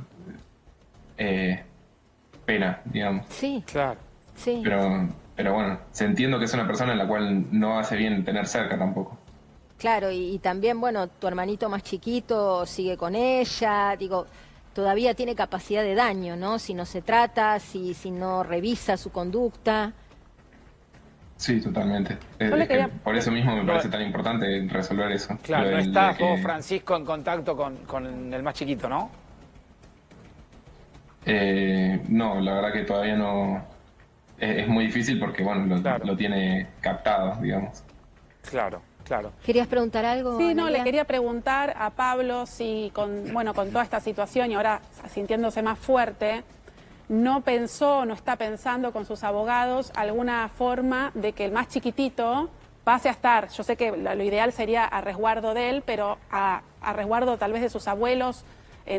pena, digamos. Sí, Claro. sí. Pero bueno, entiendo que es una persona en la cual no hace bien tener cerca tampoco. Claro, y también, bueno, tu hermanito más chiquito sigue con ella, digo, todavía tiene capacidad de daño, ¿no? Si no se trata, si no revisa su conducta. Sí, totalmente. Yo le quería- Por eso mismo me parece tan importante resolver eso. Claro, Lo no del- estás de que- vos, Francisco, en contacto con el más chiquito, ¿no? No, la verdad que todavía no. Es muy difícil porque, bueno, Claro. lo tiene captado, digamos. Claro, claro. ¿Querías preguntar algo? Sí, no, Analia? le quería preguntar a Pablo si con toda esta situación y ahora sintiéndose más fuerte, no está pensando con sus abogados alguna forma de que el más chiquitito pase a estar, yo sé que lo ideal sería a resguardo de él, pero a resguardo tal vez de sus abuelos,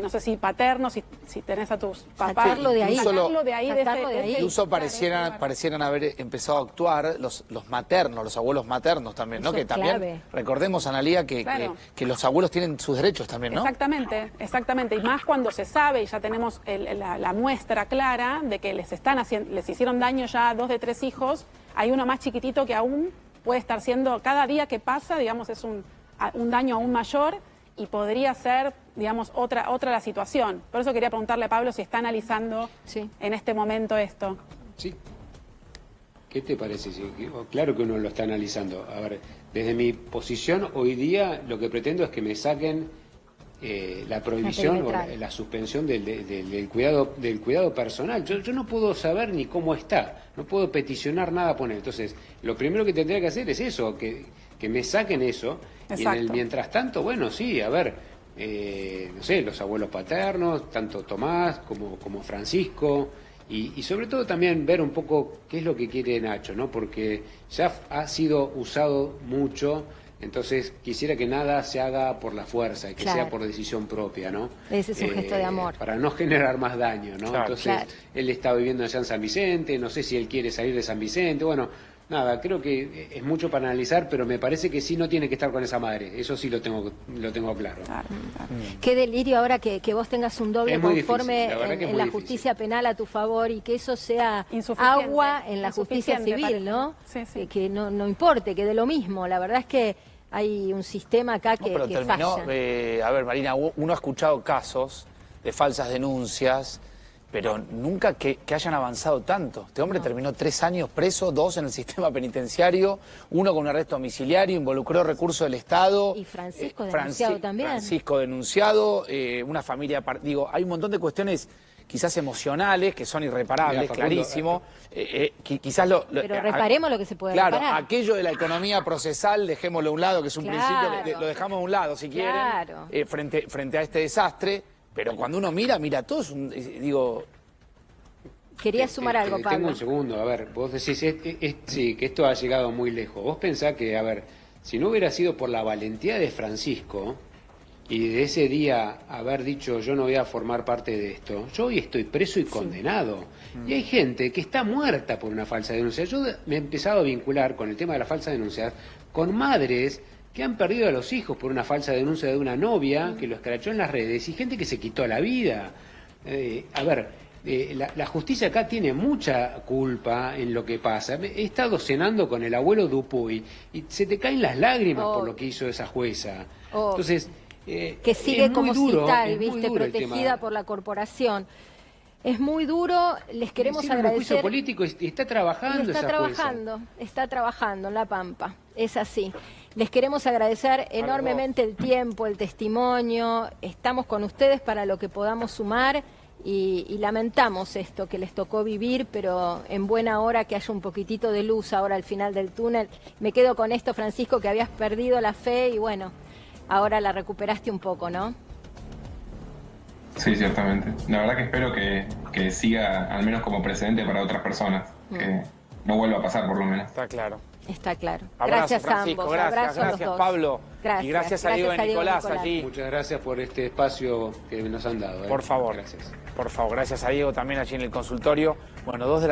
no sé si paternos, si tenés a tus papás. Sacarlo de ahí. Sacarlo de ahí, Sacarlo de ahí. Incluso parecieran haber empezado a actuar los maternos, los abuelos maternos también, ¿no? Eso Que es también, clave. recordemos, Analia, Claro. que los abuelos tienen sus derechos también, ¿no? Exactamente, exactamente. Y más cuando se sabe y ya tenemos la muestra clara de que les hicieron daño ya a 2 de 3 hijos, hay uno más chiquitito que aún puede estar siendo, cada día que pasa, digamos, es un daño aún mayor y podría ser, digamos, otra la situación. Por eso quería preguntarle a Pablo si está analizando Sí. en este momento esto. Sí. ¿Qué te parece? Sí, claro que uno lo está analizando. A ver, desde mi posición hoy día lo que pretendo es que me saquen la prohibición o perimetral. la suspensión del cuidado personal. Yo no puedo saber ni cómo está, no puedo peticionar nada por él. Entonces, lo primero que tendría que hacer es eso, que me saquen eso. Y en el Exacto. mientras tanto, bueno, sí, a ver, no sé, los abuelos paternos, tanto Tomás como Francisco, y sobre todo también ver un poco qué es lo que quiere Nacho, ¿no? Porque ya ha sido usado mucho. Entonces quisiera que nada se haga por la fuerza y que Claro. sea por decisión propia, ¿no? Ese es un gesto de amor. Para no generar más daño, ¿no? Claro. Entonces Claro. él está viviendo allá en San Vicente, no sé si él quiere salir de San Vicente, bueno, nada, creo que es mucho para analizar, pero me parece que sí no tiene que estar con esa madre, eso sí lo tengo claro. Claro, claro. Qué delirio ahora que vos tengas un doble Es muy conforme difícil, la verdad que es en muy la difícil. justicia penal a tu favor y que eso sea Insuficiente, agua en la justicia insuficiente, civil, parece. ¿no? Sí, sí. Que no importe, que de lo mismo. La verdad es que hay un sistema acá No, que, pero que terminó, falla. a ver, Marina, uno ha escuchado casos de falsas denuncias, pero nunca que hayan avanzado tanto. Este hombre terminó 3 años preso, 2 en el sistema penitenciario, 1 con un arresto domiciliario, involucró recursos del Estado. Y Francisco denunciado también. Francisco denunciado, una familia, digo, hay un montón de cuestiones quizás emocionales que son irreparables, Mira, Facundo, clarísimo. Quizás Pero reparemos lo que se puede Claro, reparar. aquello de la economía procesal, dejémoslo a un lado, que es un Claro. principio, lo dejamos a un lado si quieren, Claro. frente a este desastre, pero cuando uno mira todo es un, digo, Quería sumar algo, Tengo Pablo. un segundo, a ver, vos decís sí, que esto ha llegado muy lejos. Vos pensás que, a ver, si no hubiera sido por la valentía de Francisco y de ese día haber dicho yo no voy a formar parte de esto, yo hoy estoy preso y condenado. Y hay gente que está muerta por una falsa denuncia. Yo me he empezado a vincular con el tema de la falsa denuncia con madres que han perdido a los hijos por una falsa denuncia de una novia que lo escrachó en las redes y gente que se quitó la vida. A ver, la justicia acá tiene mucha culpa en lo que pasa. He estado cenando con el abuelo Dupuy y se te caen las lágrimas por lo que hizo esa jueza. Entonces, que sigue como si tal, viste, protegida por la corporación. Es muy duro, les queremos agradecer. Un juicio político y está trabajando esa jueza. Está trabajando en La Pampa, es así. Les queremos agradecer enormemente el tiempo, el testimonio. Estamos con ustedes para lo que podamos sumar y lamentamos esto que les tocó vivir, pero en buena hora que haya un poquitito de luz ahora al final del túnel. Me quedo con esto, Francisco, que habías perdido la fe y bueno, ahora la recuperaste un poco, ¿no? Sí, ciertamente. La verdad que espero que siga al menos como precedente para otras personas, que no vuelva a pasar por lo menos. Está claro. Está claro. Abrazo, Gracias Francisco, a ambos. Gracias, Abrazo a los gracias dos. Pablo. Gracias. Y gracias a Diego y Nicolás allí. Muchas gracias por este espacio que nos han dado. Por favor. Gracias. Por favor, gracias a Diego también allí en el consultorio. Bueno, 2 de la